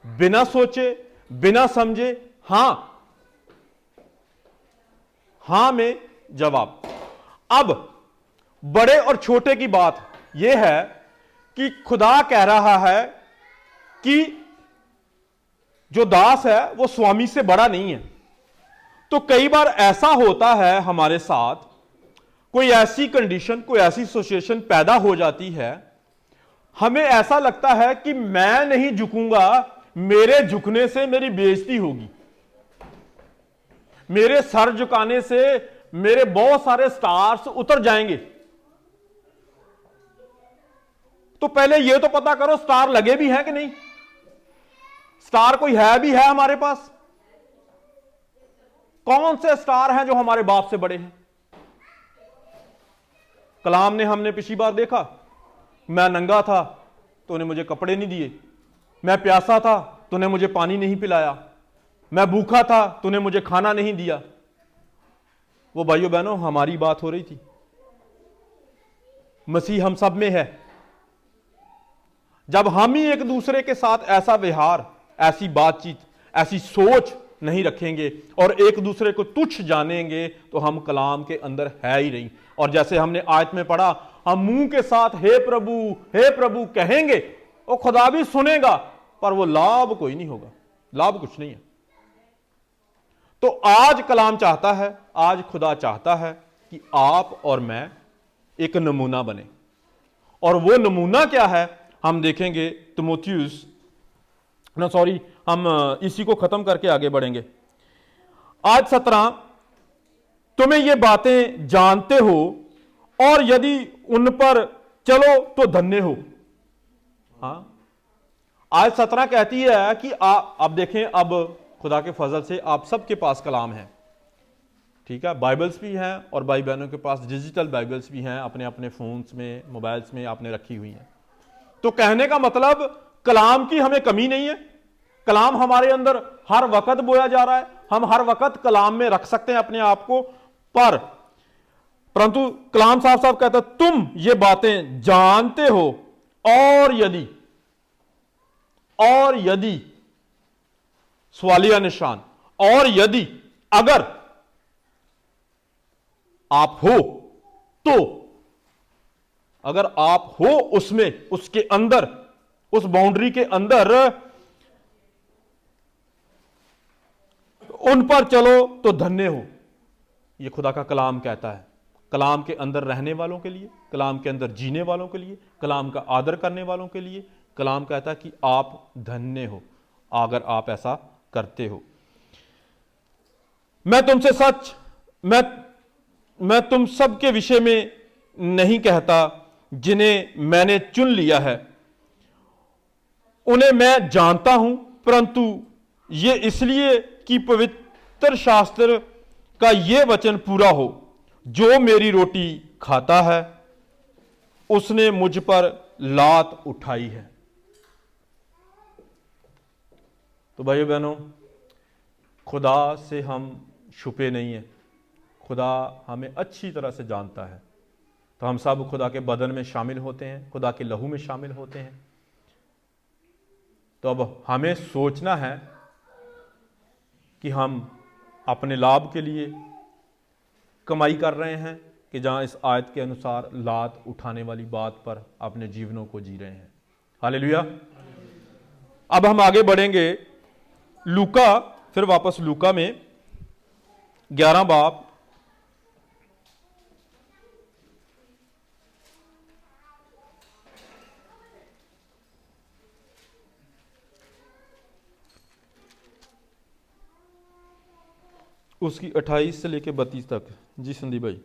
बिना सोचे, बिना समझे, हां में जवाब। अब बड़े और छोटे की बात यह है कि खुदा कह रहा है कि जो दास है वो स्वामी से बड़ा नहीं है। तो कई बार ऐसा होता है हमारे साथ, कोई ऐसी कंडीशन, कोई ऐसी सिचुएशन पैदा हो जाती है, हमें ऐसा लगता है कि मैं नहीं झुकूंगा, मेरे झुकने से मेरी बेइज्जती होगी, मेरे सर झुकाने से मेरे बहुत सारे स्टार्स उतर जाएंगे। तो पहले यह तो पता करो स्टार लगे भी हैं कि नहीं, स्टार कोई है भी है हमारे पास। कौन से स्टार हैं जो हमारे बाप से बड़े हैं? कलाम ने, हमने पिछली बार देखा, मैं नंगा था तो उन्हें मुझे कपड़े नहीं दिए, मैं प्यासा था तो उन्हें मुझे पानी नहीं पिलाया, मैं भूखा था तो उन्हें मुझे खाना नहीं दिया। वो भाइयों बहनों, हमारी बात हो रही थी। मसीह हम सब में है। जब हम ही एक दूसरे के साथ ऐसा व्यवहार, ऐसी बातचीत, ऐसी सोच नहीं रखेंगे और एक दूसरे को तुच्छ जानेंगे, तो हम कलाम के अंदर है ही नहीं। और जैसे हमने आयत में पढ़ा, हम मुंह के साथ हे प्रभु कहेंगे, वो खुदा भी सुनेगा, पर वो लाभ कोई नहीं होगा, लाभ कुछ नहीं है। तो आज कलाम चाहता है, आज खुदा चाहता है कि आप और मैं एक नमूना बने। और वो नमूना क्या है हम देखेंगे। तिमोथियुस, हम इसी को खत्म करके आगे बढ़ेंगे। आज 17, तुम्हें ये बातें जानते हो और यदि उन पर चलो तो धन्य हो। आज 17 कहती है कि अब देखें, अब खुदा के फजल से आप सबके पास कलाम है, ठीक है, बाइबल्स भी हैं और भाई बहनों के पास डिजिटल बाइबल्स भी हैं, अपने अपने फोन्स में, मोबाइल्स में आपने रखी हुई हैं। तो कहने का मतलब कलाम की हमें कमी नहीं है। कलाम हमारे अंदर हर वक्त बोया जा रहा है, हम हर वक्त कलाम में रख सकते हैं अपने आप को। परंतु कलाम साफ साफ कहता है, तुम ये बातें जानते हो और यदि सवालिया निशान, और यदि, अगर आप हो तो, अगर आप हो उसमें, उसके अंदर, उस बाउंड्री के अंदर, उन पर चलो तो धन्य हो। यह खुदा का कलाम कहता है। कलाम के अंदर रहने वालों के लिए, कलाम के अंदर जीने वालों के लिए, कलाम का आदर करने वालों के लिए कलाम कहता है कि आप धन्य हो अगर आप ऐसा करते हो। मैं तुमसे सच, मैं तुम सब के विषय में नहीं कहता, जिन्हें मैंने चुन लिया है उन्हें मैं जानता हूं, परंतु ये इसलिए कि पवित्र शास्त्र का ये वचन पूरा हो, जो मेरी रोटी खाता है उसने मुझ पर लात उठाई है। तो भाइयों बहनों, खुदा से हम छुपे नहीं हैं, खुदा हमें अच्छी तरह से जानता है। तो हम सब खुदा के बदन में शामिल होते हैं, खुदा के लहू में शामिल होते हैं। तो अब हमें सोचना है कि हम अपने लाभ के लिए कमाई कर रहे हैं कि जहां इस आयत के अनुसार लात उठाने वाली बात पर अपने जीवनों को जी रहे हैं। हालेलुया। अब हम आगे बढ़ेंगे लूका, फिर वापस लूका में 11 बाब उसकी 28 से लेकर 32 तक। जी संदीप भाई।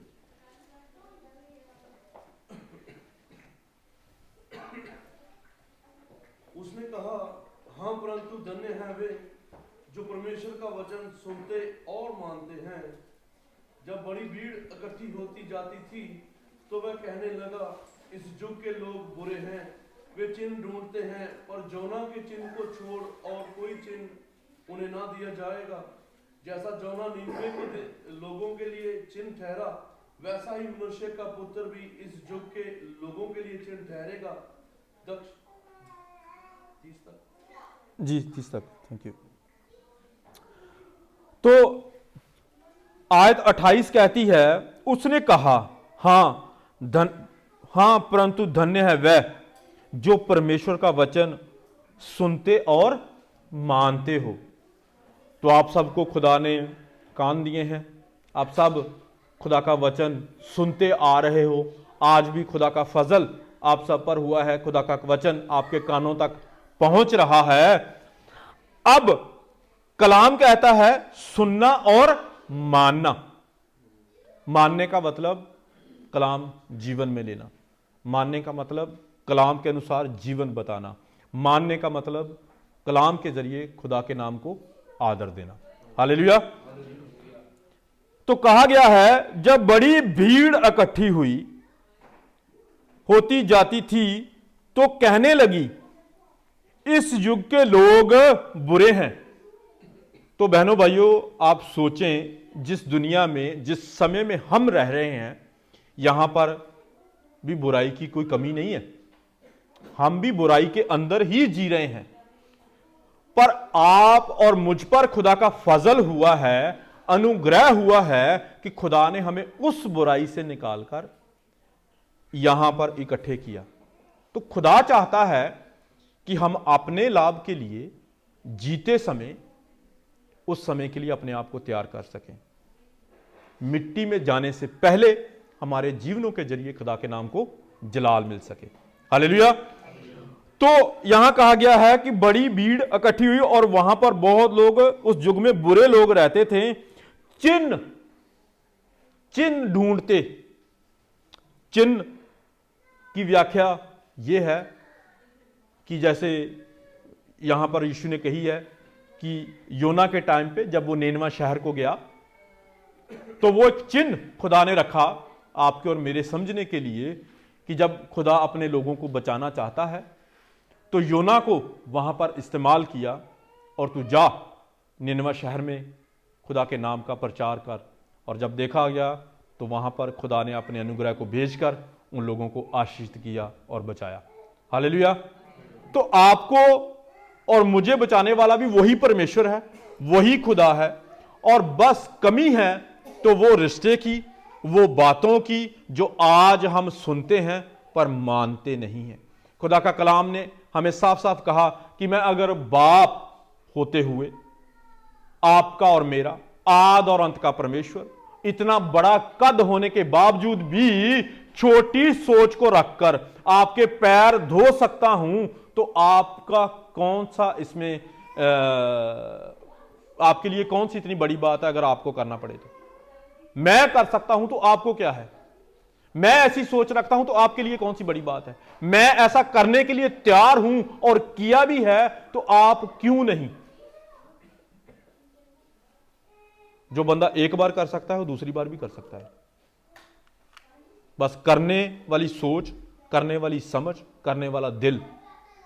उसने कहा, हाँ परंतु धन्य हैं वे जो परमेश्वर का वचन सुनते और मानते हैं। जब बड़ी भीड़ इकट्ठी होती जाती थी तो वह कहने लगा, इस युग के लोग बुरे हैं, वे चिन्ह ढूंढते हैं, पर जोना के चिन्ह को छोड़ और कोई चिन्ह उन्हें ना दिया जाएगा। जैसा जोना नीनवे के लोगों के लिए चिन्ह ठहरा, वैसा ही मनुष्य का पुत्र भी इस युग के लोगों के लिए चिन्ह ठहरेगा। दक्ष 30 तक। जी 30 तक, थैंक यू। तो आयत 28 कहती है, उसने कहा, हाँ परंतु धन्य है वह जो परमेश्वर का वचन सुनते और मानते हो। तो आप सबको खुदा ने कान दिए हैं, आप सब खुदा का वचन सुनते आ रहे हो। आज भी खुदा का फजल आप सब पर हुआ है, खुदा का वचन आपके कानों तक पहुंच रहा है। अब कलाम कहता है सुनना और मानना। मानने का मतलब कलाम जीवन में लेना, मानने का मतलब कलाम के अनुसार जीवन बताना, मानने का मतलब कलाम के जरिए खुदा के नाम को आदर देना। हालेलुया। तो कहा गया है जब बड़ी भीड़ इकट्ठी होती जाती थी तो कहने लगी, इस युग के लोग बुरे हैं। तो बहनों भाइयों, आप सोचें, जिस दुनिया में, जिस समय में हम रह रहे हैं, यहां पर भी बुराई की कोई कमी नहीं है। हम भी बुराई के अंदर ही जी रहे हैं, पर आप और मुझ पर खुदा का फजल हुआ है, अनुग्रह हुआ है कि खुदा ने हमें उस बुराई से निकालकर यहां पर इकट्ठे किया। तो खुदा चाहता है कि हम अपने लाभ के लिए जीते समय, उस समय के लिए अपने आप को तैयार कर सकें। मिट्टी में जाने से पहले हमारे जीवनों के जरिए खुदा के नाम को जलाल मिल सके। हालेलुया। तो यहां कहा गया है कि बड़ी भीड़ इकट्ठी हुई और वहां पर बहुत लोग, उस युग में बुरे लोग रहते थे, चिन्ह ढूंढते। चिन्ह की व्याख्या यह है कि जैसे यहां पर यीशु ने कही है कि योना के टाइम पे जब वो निनवे शहर को गया तो वो एक चिन्ह खुदा ने रखा आपके और मेरे समझने के लिए कि जब खुदा अपने लोगों को बचाना चाहता है तो योना को वहां पर इस्तेमाल किया और तू जा निनवे शहर में खुदा के नाम का प्रचार कर। और जब देखा गया तो वहां पर खुदा ने अपने अनुग्रह को भेजकर उन लोगों को आशीषित किया और बचाया। हालेलुया। तो आपको और मुझे बचाने वाला भी वही परमेश्वर है, वही खुदा है। और बस कमी है तो वो रिश्ते की, वो बातों की जो आज हम सुनते हैं पर मानते नहीं हैं। खुदा का कलाम ने हमें साफ साफ कहा कि मैं अगर बाप होते हुए आपका और मेरा आद और अंत का परमेश्वर इतना बड़ा कद होने के बावजूद भी छोटी सोच को रखकर आपके पैर धो सकता हूं, तो आपका कौन सा इसमें आपके लिए कौन सी इतनी बड़ी बात है? अगर आपको करना पड़े तो मैं कर सकता हूं, तो आपको क्या है? मैं ऐसी सोच रखता हूं तो आपके लिए कौन सी बड़ी बात है? मैं ऐसा करने के लिए तैयार हूं और किया भी है, तो आप क्यों नहीं? जो बंदा एक बार कर सकता है वो दूसरी बार भी कर सकता है। बस करने वाली सोच, करने वाली समझ, करने वाला दिल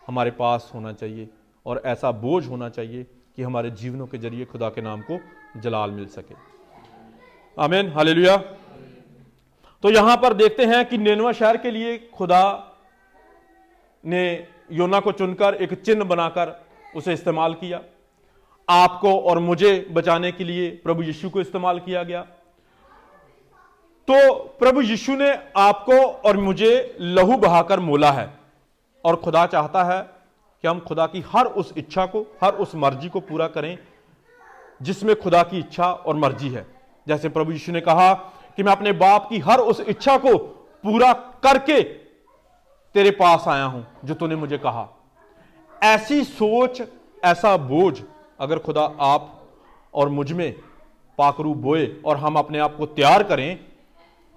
हमारे पास होना चाहिए और ऐसा बोझ होना चाहिए कि हमारे जीवनों के जरिए खुदा के नाम को जलाल मिल सके। आमीन, हालेलुया। तो यहां पर देखते हैं कि निनवे शहर के लिए खुदा ने योना को चुनकर एक चिन्ह बनाकर उसे इस्तेमाल किया। आपको और मुझे बचाने के लिए प्रभु यीशु को इस्तेमाल किया गया। तो प्रभु यीशु ने आपको और मुझे लहू बहाकर मोला है, और खुदा चाहता है कि हम खुदा की हर उस इच्छा को, हर उस मर्जी को पूरा करें जिसमें खुदा की इच्छा और मर्जी है। जैसे प्रभु यीशु ने कहा कि मैं अपने बाप की हर उस इच्छा को पूरा करके तेरे पास आया हूं जो तूने मुझे कहा। ऐसी सोच, ऐसा बोझ अगर खुदा आप और मुझ में पाकरू बोए और हम अपने आप को तैयार करें,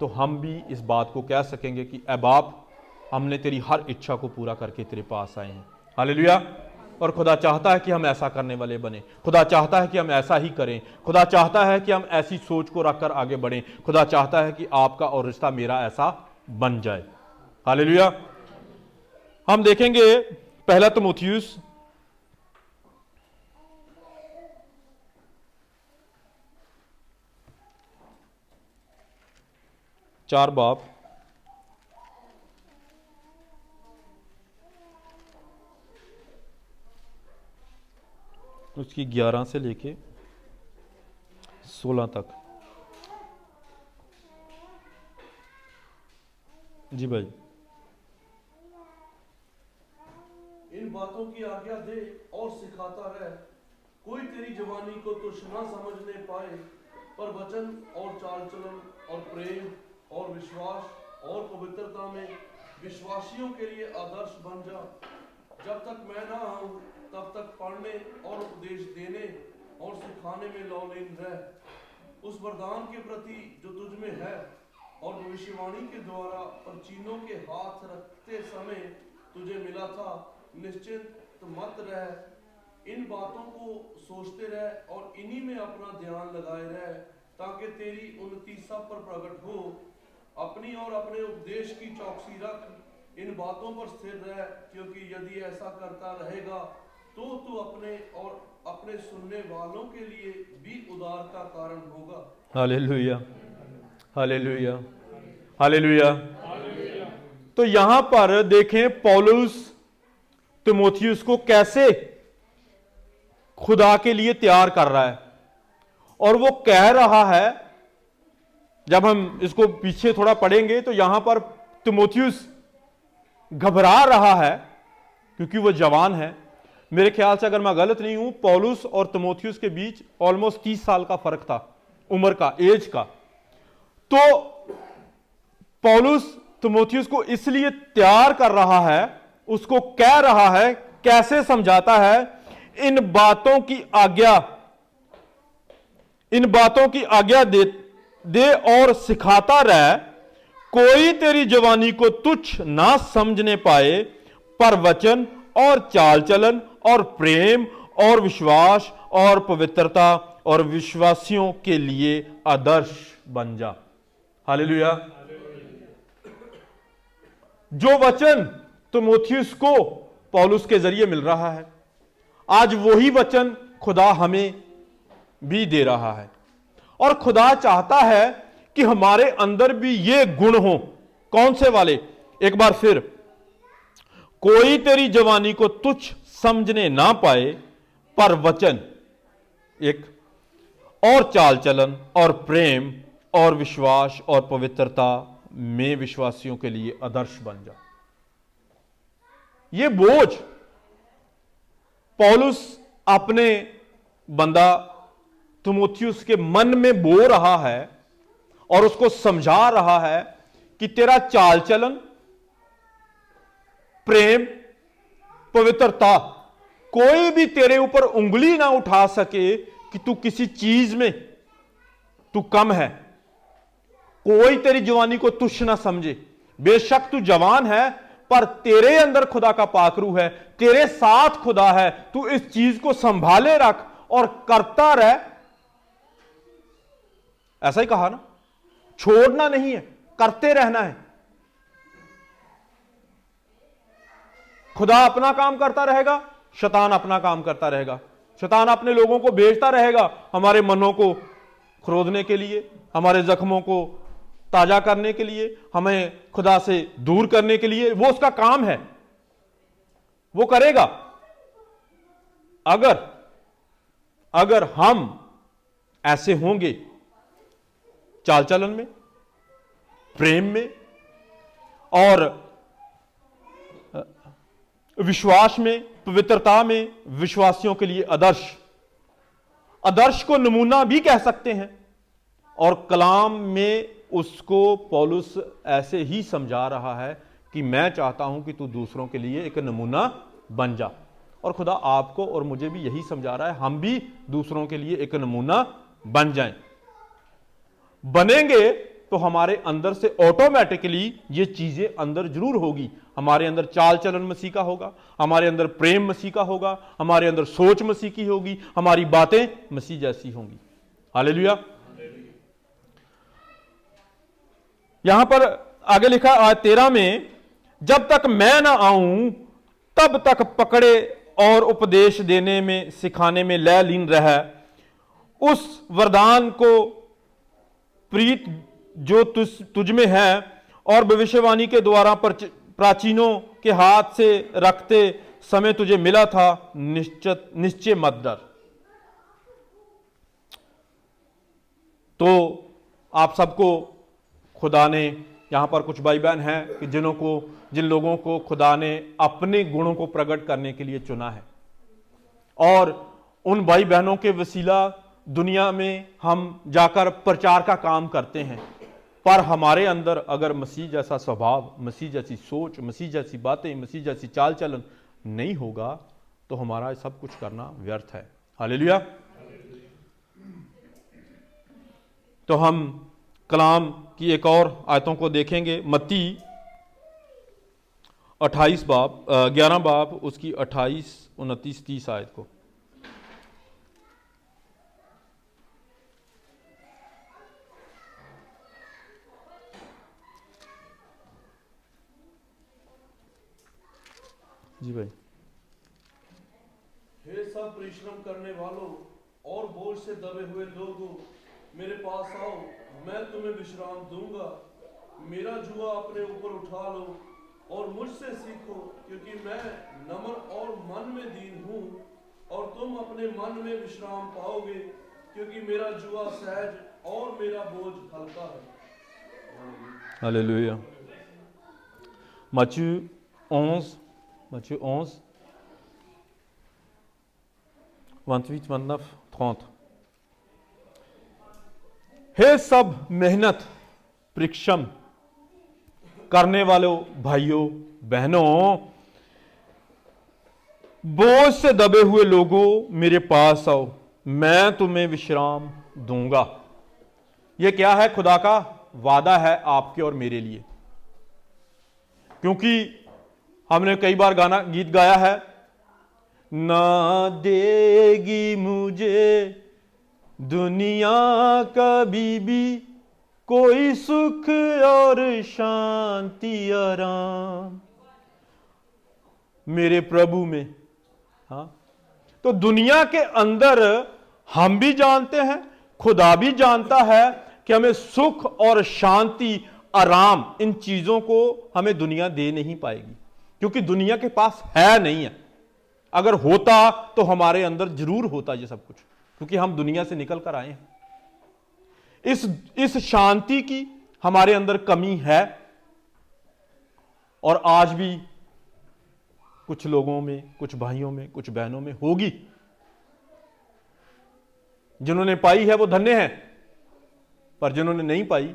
तो हम भी इस बात को कह सकेंगे कि ऐ बाप, हमने तेरी हर इच्छा को पूरा करके तेरे पास आए हैं। हालेलुया। और खुदा चाहता है कि हम ऐसा करने वाले बने। खुदा चाहता है कि हम ऐसा ही करें। खुदा चाहता है कि हम ऐसी सोच को रखकर आगे बढ़ें। खुदा चाहता है कि आपका और रिश्ता मेरा ऐसा बन जाए। हालेलुया। हम देखेंगे पहला तीमुथियुस चार बाब उसकी 11 से लेके 16 तक। जी भाई। इन बातों की आज्ञा दे और सिखाता रहे। कोई तेरी जवानी को तुच्छ न समझने पाए, पर वचन और चाल चलन और प्रेम और विश्वास और पवित्रता में विश्वासियों के लिए आदर्श बन जा। जब तक मैं ना आऊं तब तक पढ़ने और उपदेश देने और सिखाने में लौलीन रह। उस वरदान के प्रति जो तुझ में है और भविष्यवाणी के द्वारा परचीनों के हाथ रखते समय तुझे मिला था, निश्चिंत मत रह। इन बातों को सोचते रह और इन्हीं में अपना ध्यान लगाए रह, ताकि तेरी उन्नति सब पर प्रकट हो। अपनी और अपने उपदेश की चौकसी रख, इन बातों पर स्थिर रह, क्योंकि यदि ऐसा करता रहेगा तो तू अपने और अपने सुनने वालों के लिए भी उद्धार का कारण होगा। Hallelujah, hallelujah, hallelujah. तो यहां पर देखें पौलुस तीमुथियुस को कैसे खुदा के लिए तैयार कर रहा है। और वो कह रहा है, जब हम इसको पीछे थोड़ा पढ़ेंगे तो यहां पर तीमुथियुस घबरा रहा है क्योंकि वो जवान है। मेरे ख्याल से अगर मैं गलत नहीं हूं, पौलुस और तीमुथियुस के बीच ऑलमोस्ट 30 साल का फर्क था, उम्र का, एज का। तो पौलुस तीमुथियुस को इसलिए तैयार कर रहा है, उसको कह रहा है, कैसे समझाता है, इन बातों की आज्ञा दे और सिखाता रह। कोई तेरी जवानी को तुच्छ ना समझने पाए, पर वचन और चाल चलन और प्रेम और विश्वास और पवित्रता और विश्वासियों के लिए आदर्श बन जा। हालेलुया। जो वचन तीमुथियुस को पौलुस के जरिए मिल रहा है, आज वही वचन खुदा हमें भी दे रहा है। और खुदा चाहता है कि हमारे अंदर भी ये गुण हो। कौन से वाले? एक बार फिर, कोई तेरी जवानी को तुच्छ समझने ना पाए, पर वचन एक और चाल चलन और प्रेम और विश्वास और पवित्रता में विश्वासियों के लिए आदर्श बन जा। ये बोझ पौलुस अपने बंदा तीमुथियुस के मन में बो रहा है और उसको समझा रहा है कि तेरा चाल चलन, प्रेम, पवित्रता, कोई भी तेरे ऊपर उंगली ना उठा सके कि तू किसी चीज में तू कम है। कोई तेरी जवानी को तुच्छ ना समझे। बेशक तू जवान है, पर तेरे अंदर खुदा का पाकरू है, तेरे साथ खुदा है। तू इस चीज को संभाले रख और करता रह। ऐसा ही कहा ना, छोड़ना नहीं है, करते रहना है। खुदा अपना काम करता रहेगा, शैतान अपना काम करता रहेगा। शैतान अपने लोगों को भेजता रहेगा हमारे मनों को खरोदने के लिए, हमारे जख्मों को ताजा करने के लिए, हमें खुदा से दूर करने के लिए। वो उसका काम है, वो करेगा। अगर हम ऐसे होंगे चाल चलन में, प्रेम में और विश्वास में, पवित्रता में, विश्वासियों के लिए आदर्श को नमूना भी कह सकते हैं। और कलाम में उसको पौलुस ऐसे ही समझा रहा है कि मैं चाहता हूं कि तू दूसरों के लिए एक नमूना बन जा। और खुदा आपको और मुझे भी यही समझा रहा है, हम भी दूसरों के लिए एक नमूना बन जाएं। बनेंगे तो हमारे अंदर से ऑटोमेटिकली ये चीजें अंदर जरूर होगी। हमारे अंदर चाल चलन मसीह का होगा, हमारे अंदर प्रेम मसीह का होगा, हमारे अंदर सोच मसीह की होगी, हमारी बातें मसीह जैसी होंगी। हालेलुया। यहां पर आगे लिखा आयत 13 में, जब तक मैं ना आऊं तब तक पकड़े और उपदेश देने में, सिखाने में लय लीन रह। उस वरदान को प्रीत जो तुझ में है और भविष्यवाणी के द्वारा प्राचीनों के हाथ से रखते समय तुझे मिला था, निश्चय मत डर। तो आप सबको खुदा ने, यहां पर कुछ भाई बहन हैं कि जिन लोगों को खुदा ने अपने गुणों को प्रकट करने के लिए चुना है, और उन भाई बहनों के वसीला दुनिया में हम जाकर प्रचार का काम करते हैं। पर हमारे अंदर अगर मसीह जैसा स्वभाव, मसीह जैसी सोच, मसीह जैसी बातें, मसीह जैसी चाल चलन नहीं होगा तो हमारा सब कुछ करना व्यर्थ है। हालेलुया। तो हम कलाम की एक और आयतों को देखेंगे। मत्ती 11 बाब उसकी 28, 29, 30 आयत को। जी भाई। हे सब परिश्रम करने वालों और बोझ से दबे हुए लोगों, मेरे पास आओ, मैं तुम्हें विश्राम दूंगा। मेरा जुआ अपने ऊपर उठा लो और मुझसे सीखो, क्योंकि मैं नम्र और मन में दीन हूं, और तुम अपने मन में विश्राम पाओगे, क्योंकि मेरा जुआ सहज और मेरा बोझ हल्का है। हालेलुया। Matthieu 11, 28, 29, 30। हे सब मेहनत परिश्रम करने वालों भाइयों बहनों, बोझ से दबे हुए लोगों, मेरे पास आओ, मैं तुम्हें विश्राम दूंगा। यह क्या है? खुदा का वादा है आपके और मेरे लिए। क्योंकि हमने कई बार गीत गाया है, ना देगी मुझे दुनिया कभी भी कोई सुख और शांति आराम मेरे प्रभु में। हाँ, तो दुनिया के अंदर हम भी जानते हैं, खुदा भी जानता है कि हमें सुख और शांति, आराम, इन चीजों को हमें दुनिया दे नहीं पाएगी, क्योंकि दुनिया के पास है नहीं है। अगर होता तो हमारे अंदर जरूर होता ये सब कुछ, क्योंकि हम दुनिया से निकल कर आए हैं। इस शांति की हमारे अंदर कमी है, और आज भी कुछ लोगों में, कुछ भाइयों में, कुछ बहनों में होगी। जिन्होंने पाई है वो धन्य है, पर जिन्होंने नहीं पाई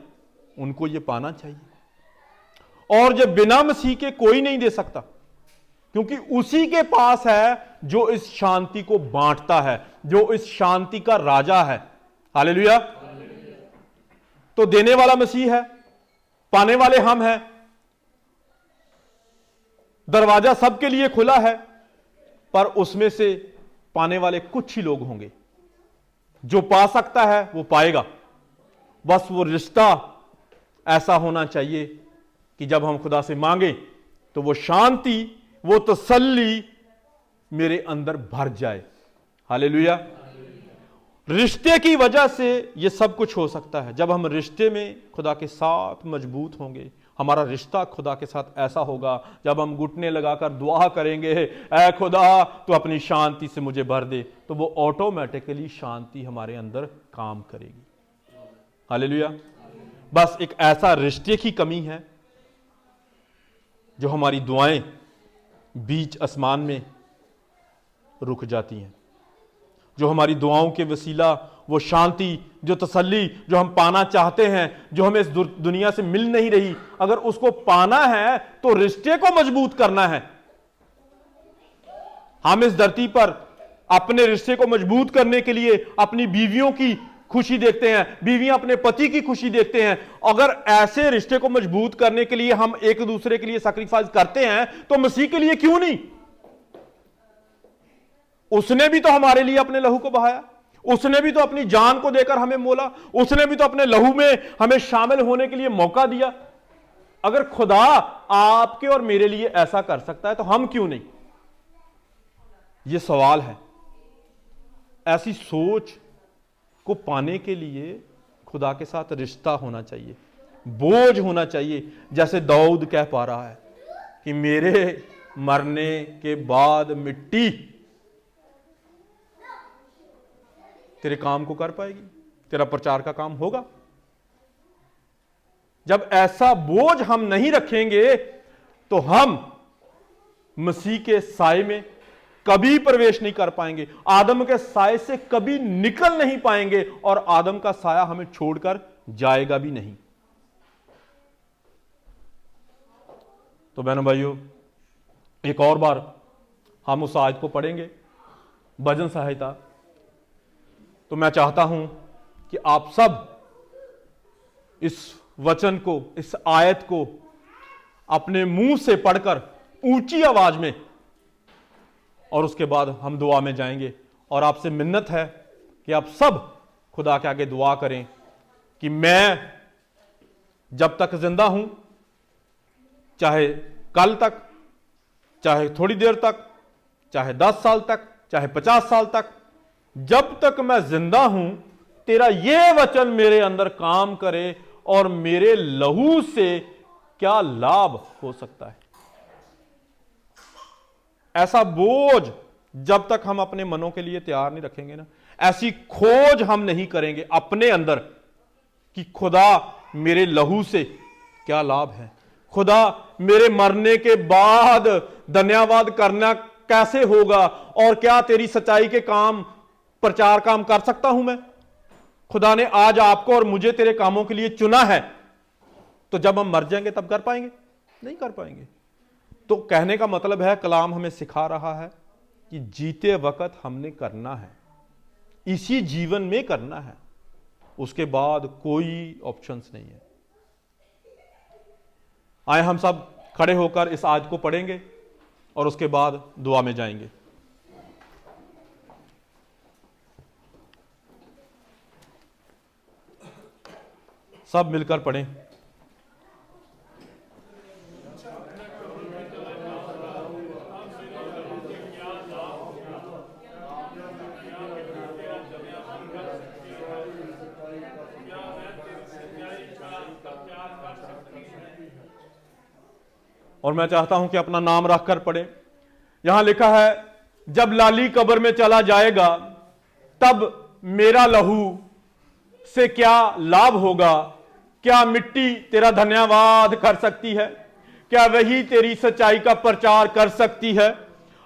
उनको ये पाना चाहिए। और जब बिना मसीह के कोई नहीं दे सकता, क्योंकि उसी के पास है जो इस शांति को बांटता है, जो इस शांति का राजा है। हालेलुया। तो देने वाला मसीह है, पाने वाले हम हैं। दरवाजा सबके लिए खुला है, पर उसमें से पाने वाले कुछ ही लोग होंगे। जो पा सकता है वो पाएगा। बस वो रिश्ता ऐसा होना चाहिए कि जब हम खुदा से मांगे तो वो शांति, वो तसल्ली मेरे अंदर भर जाए। हालेलुया। रिश्ते की वजह से ये सब कुछ हो सकता है। जब हम रिश्ते में खुदा के साथ मजबूत होंगे, हमारा रिश्ता खुदा के साथ ऐसा होगा, जब हम घुटने लगाकर दुआ करेंगे, ऐ खुदा तू अपनी शांति से मुझे भर दे, तो वो ऑटोमेटिकली शांति हमारे अंदर काम करेगी। हालेलुया। बस एक ऐसा रिश्ते की कमी है जो हमारी दुआएं बीच आसमान में रुक जाती हैं। जो हमारी दुआओं के वसीला वो शांति, जो तसल्ली जो हम पाना चाहते हैं, जो हमें इस दुनिया से मिल नहीं रही, अगर उसको पाना है तो रिश्ते को मजबूत करना है। हम इस धरती पर अपने रिश्ते को मजबूत करने के लिए अपनी बीवियों की खुशी देखते हैं, बीवियां अपने पति की खुशी देखते हैं। अगर ऐसे रिश्ते को मजबूत करने के लिए हम एक दूसरे के लिए सैक्रिफाइस करते हैं, तो मसीह के लिए क्यों नहीं? उसने भी तो हमारे लिए अपने लहू को बहाया, उसने भी तो अपनी जान को देकर हमें मोला, उसने भी तो अपने लहू में हमें शामिल होने के लिए मौका दिया। अगर खुदा आपके और मेरे लिए ऐसा कर सकता है तो हम क्यों नहीं? यह सवाल है। ऐसी सोच को पाने के लिए खुदा के साथ रिश्ता होना चाहिए, बोझ होना चाहिए। जैसे दाऊद कह पा रहा है कि मेरे मरने के बाद मिट्टी तेरे काम को कर पाएगी, तेरा प्रचार का काम होगा। जब ऐसा बोझ हम नहीं रखेंगे तो हम मसीह के साए में कभी प्रवेश नहीं कर पाएंगे, आदम के साए से कभी निकल नहीं पाएंगे, और आदम का साया हमें छोड़कर जाएगा भी नहीं। तो बहनों भाइयों, एक और बार हम उस आयत को पढ़ेंगे, भजन सहायता। तो मैं चाहता हूं कि आप सब इस वचन को, इस आयत को अपने मुंह से पढ़कर ऊंची आवाज में, और उसके बाद हम दुआ में जाएंगे। और आपसे मिन्नत है कि आप सब खुदा के आगे दुआ करें कि मैं जब तक जिंदा हूं, चाहे कल तक, चाहे थोड़ी देर तक, चाहे 10 साल तक, चाहे 50 साल तक, जब तक मैं जिंदा हूं, तेरा यह वचन मेरे अंदर काम करे, और मेरे लहू से क्या लाभ हो सकता है। ऐसा बोझ जब तक हम अपने मनों के लिए तैयार नहीं रखेंगे ना, ऐसी खोज हम नहीं करेंगे अपने अंदर कि खुदा मेरे लहू से क्या लाभ है, खुदा मेरे मरने के बाद धन्यवाद करना कैसे होगा, और क्या तेरी सच्चाई के काम, प्रचार काम कर सकता हूं मैं। खुदा ने आज आपको और मुझे तेरे कामों के लिए चुना है, तो जब हम मर जाएंगे तब कर पाएंगे? नहीं कर पाएंगे। तो कहने का मतलब है, कलाम हमें सिखा रहा है कि जीते वक्त हमने करना है, इसी जीवन में करना है, उसके बाद कोई ऑप्शंस नहीं है। आए हम सब खड़े होकर इस आयत को पढ़ेंगे और उसके बाद दुआ में जाएंगे। सब मिलकर पढ़ें। और मैं चाहता हूं कि अपना नाम रखकर पढ़ें। यहां लिखा है, जब लाली कब्र में चला जाएगा तब मेरा लहू से क्या लाभ होगा? क्या मिट्टी तेरा धन्यवाद कर सकती है? क्या वही तेरी सच्चाई का प्रचार कर सकती है?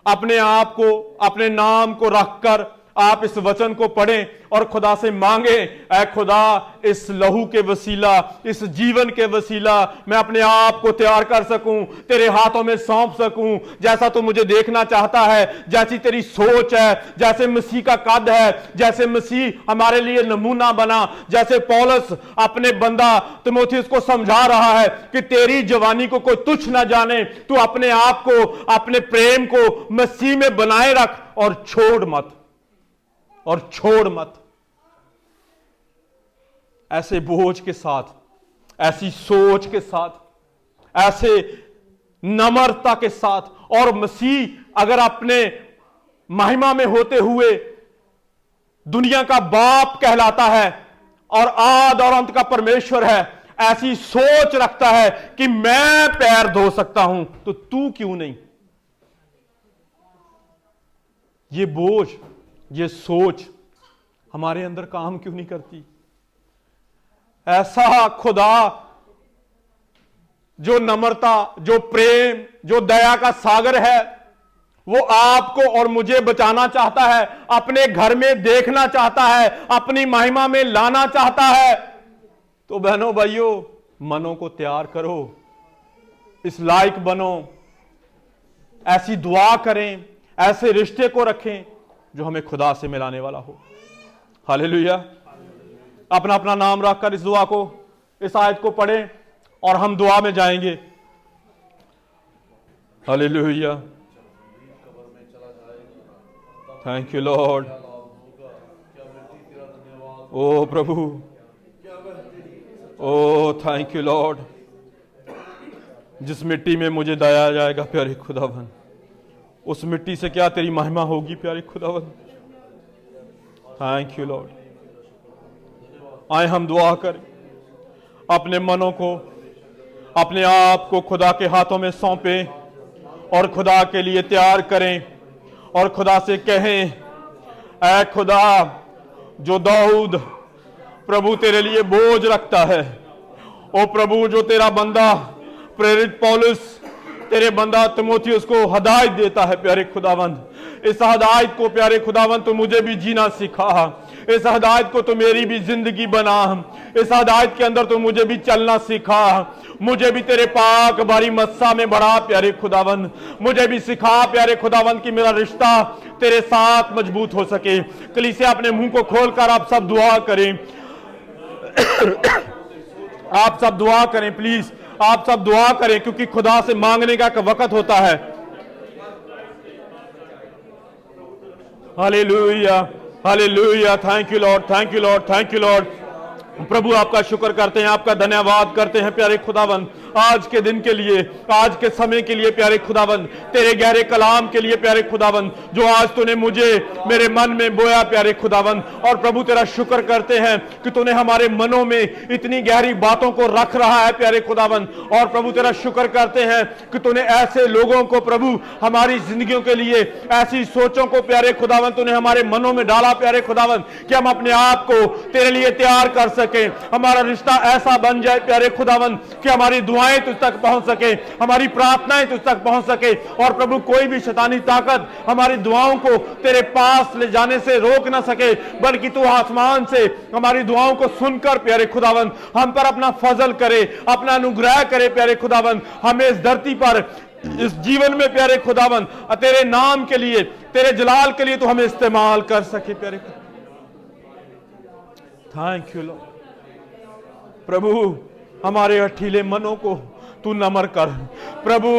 अपने आप को, अपने नाम को रखकर आप इस वचन को पढ़ें और खुदा से मांगे, ऐ खुदा इस लहू के वसीला, इस जीवन के वसीला मैं अपने आप को तैयार कर सकूं, तेरे हाथों में सौंप सकूं, जैसा तू मुझे देखना चाहता है, जैसी तेरी सोच है, जैसे मसीह का कद है, जैसे मसीह हमारे लिए नमूना बना, जैसे पौलुस अपने बंदा तीमुथियुस को समझा रहा है कि तेरी जवानी को कोई तुच्छ ना जाने, तू अपने आप को, अपने प्रेम को मसीह में बनाए रख और छोड़ मत, और छोड़ मत। ऐसे बोझ के साथ, ऐसी सोच के साथ, ऐसे नम्रता के साथ, और मसीह अगर अपने महिमा में होते हुए दुनिया का बाप कहलाता है और आद और अंत का परमेश्वर है, ऐसी सोच रखता है कि मैं पैर धो सकता हूं तो तू क्यों नहीं? ये बोझ, ये सोच हमारे अंदर काम क्यों नहीं करती? ऐसा खुदा जो नम्रता, जो प्रेम, जो दया का सागर है, वो आपको और मुझे बचाना चाहता है, अपने घर में देखना चाहता है, अपनी महिमा में लाना चाहता है। तो बहनों भाइयों, मनों को तैयार करो, इस लायक बनो, ऐसी दुआ करें, ऐसे रिश्ते को रखें जो हमें खुदा से मिलाने वाला हो। हालेलुया। अपना अपना नाम रखकर इस दुआ को, इस आयत को पढ़ें और हम दुआ में जाएंगे। हालेलुया। Thank you Lord. ओ प्रभु, ओ थैंक यू लॉर्ड। जिस मिट्टी में मुझे दया जाएगा प्यारे खुदावन, उस मिट्टी से क्या तेरी महिमा होगी प्यारे खुदावन। Thank you Lord. आए हम दुआ करें, अपने मनों को, अपने आप को खुदा के हाथों में सौंपें और खुदा के लिए तैयार करें और खुदा से कहें, ऐ खुदा, जो दाऊद प्रभु तेरे लिए बोझ रखता है, ओ प्रभु जो तेरा बंदा प्रेरित पौलुस तेरे बंदा तिमोथियुस को हदायत देता है प्यारे खुदावंद, इस हदायत को प्यारे खुदावंद तो मुझे भी जीना सिखा, इस हदायत को तो मेरी भी जिंदगी बना, इस हदायत के अंदर तो मुझे भी चलना सिखा, मुझे भी तेरे पाक बारी मस्सा में बढ़ा प्यारे खुदावंद, मुझे भी सिखा प्यारे खुदावंद कि मेरा रिश्ता तेरे साथ मजबूत हो सके। कलीसिया अपने मुंह को खोलकर आप सब दुआ करें, आप सब दुआ करें प्लीज, आप सब दुआ करें, क्योंकि खुदा से मांगने का वक्त होता है। Hallelujah, hallelujah. Thank you lord, thank you lord, thank you lord. प्रभु आपका शुक्र करते हैं, आपका धन्यवाद करते हैं प्यारे खुदावन, आज के दिन के लिए, आज के समय के लिए प्यारे खुदावन, तेरे गहरे कलाम के लिए प्यारे खुदावन, जो आज तूने मुझे मेरे मन में बोया प्यारे खुदावन। और प्रभु तेरा शुक्र करते हैं कि तूने हमारे मनों में इतनी गहरी बातों को रख रहा है प्यारे खुदावन। और प्रभु तेरा शुक्र करते हैं कि तूने ऐसे लोगों को प्रभु हमारी जिंदगियों के लिए, ऐसी सोचों को प्यारे खुदावन तूने हमारे मनों में डाला प्यारे खुदावन, कि हम अपने आप को तेरे लिए तैयार कर सके, हमारा रिश्ता ऐसा बन जाए प्यारे खुदावन कि हमारी दुआएं तुझ तक पहुंच सके, हमारी प्रार्थनाएं तुझ तक पहुंच सके। और प्रभु कोई भी शैतानी ताकत हमारी दुआओं को तेरे पास ले जाने से रोक ना सके, बल्कि तू आसमान से हमारी दुआओं को सुनकर प्यारे खुदावन हम पर अपना फजल करे, अपना अनुग्रह करे प्यारे खुदावन, हमें इस धरती पर, इस जीवन में प्यारे खुदावन तेरे नाम के लिए, तेरे जलाल के लिए तू हमें इस्तेमाल कर सके प्यारे। Thank you lord. प्रभु हमारे हठीले मनों को तू नम्र कर, प्रभु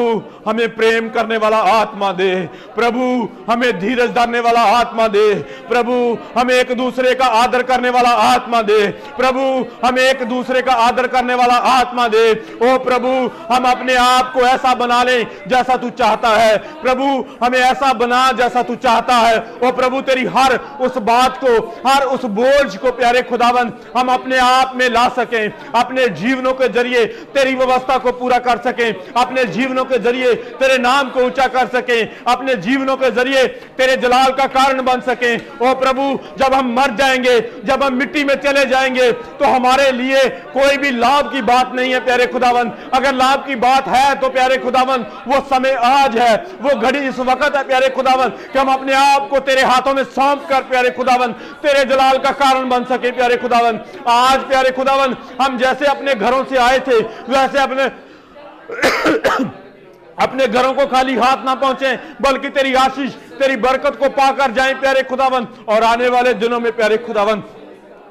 हमें प्रेम करने वाला आत्मा दे, प्रभु हमें धीरज धरने वाला आत्मा दे, प्रभु हमें एक दूसरे का आदर करने वाला आत्मा दे, प्रभु हमें एक दूसरे का आदर करने वाला आत्मा दे। ओ प्रभु हम अपने आप को ऐसा बना लें जैसा तू चाहता है, प्रभु हमें ऐसा बना जैसा तू चाहता है। ओ प्रभु तेरी हर उस बात को, हर उस बोझ को प्यारे खुदावन हम अपने आप में ला सकें, अपने जीवनों के जरिए तेरी व्यवस्था को पूरा कर सकें, अपने जीवनों के जरिए तेरे नाम को ऊंचा कर सकें, अपने जीवनों के जरिए तेरे जलाल का कारण बन सकें। ओ प्रभु जब हम मर जाएंगे, जब हम मिट्टी में चले जाएंगे, तो हमारे लिए कोई भी लाभ की बात नहीं है प्यारे खुदावन। अगर लाभ की बात है तो प्यारे खुदावन वो समय आज है, वो घड़ी इस वक्त है प्यारे खुदावन, कि हम अपने आप को तेरे हाथों में सौंप कर प्यारे खुदावन तेरे जलाल का कारण बन सके प्यारे खुदावन। आज प्यारे खुदावन हम जैसे अपने घरों से आए थे, वैसे अपने घरों को खाली हाथ ना पहुंचे, बल्कि तेरी आशीष, तेरी बरकत को पाकर जाएं प्यारे खुदावन। और आने वाले दिनों में प्यारे खुदावन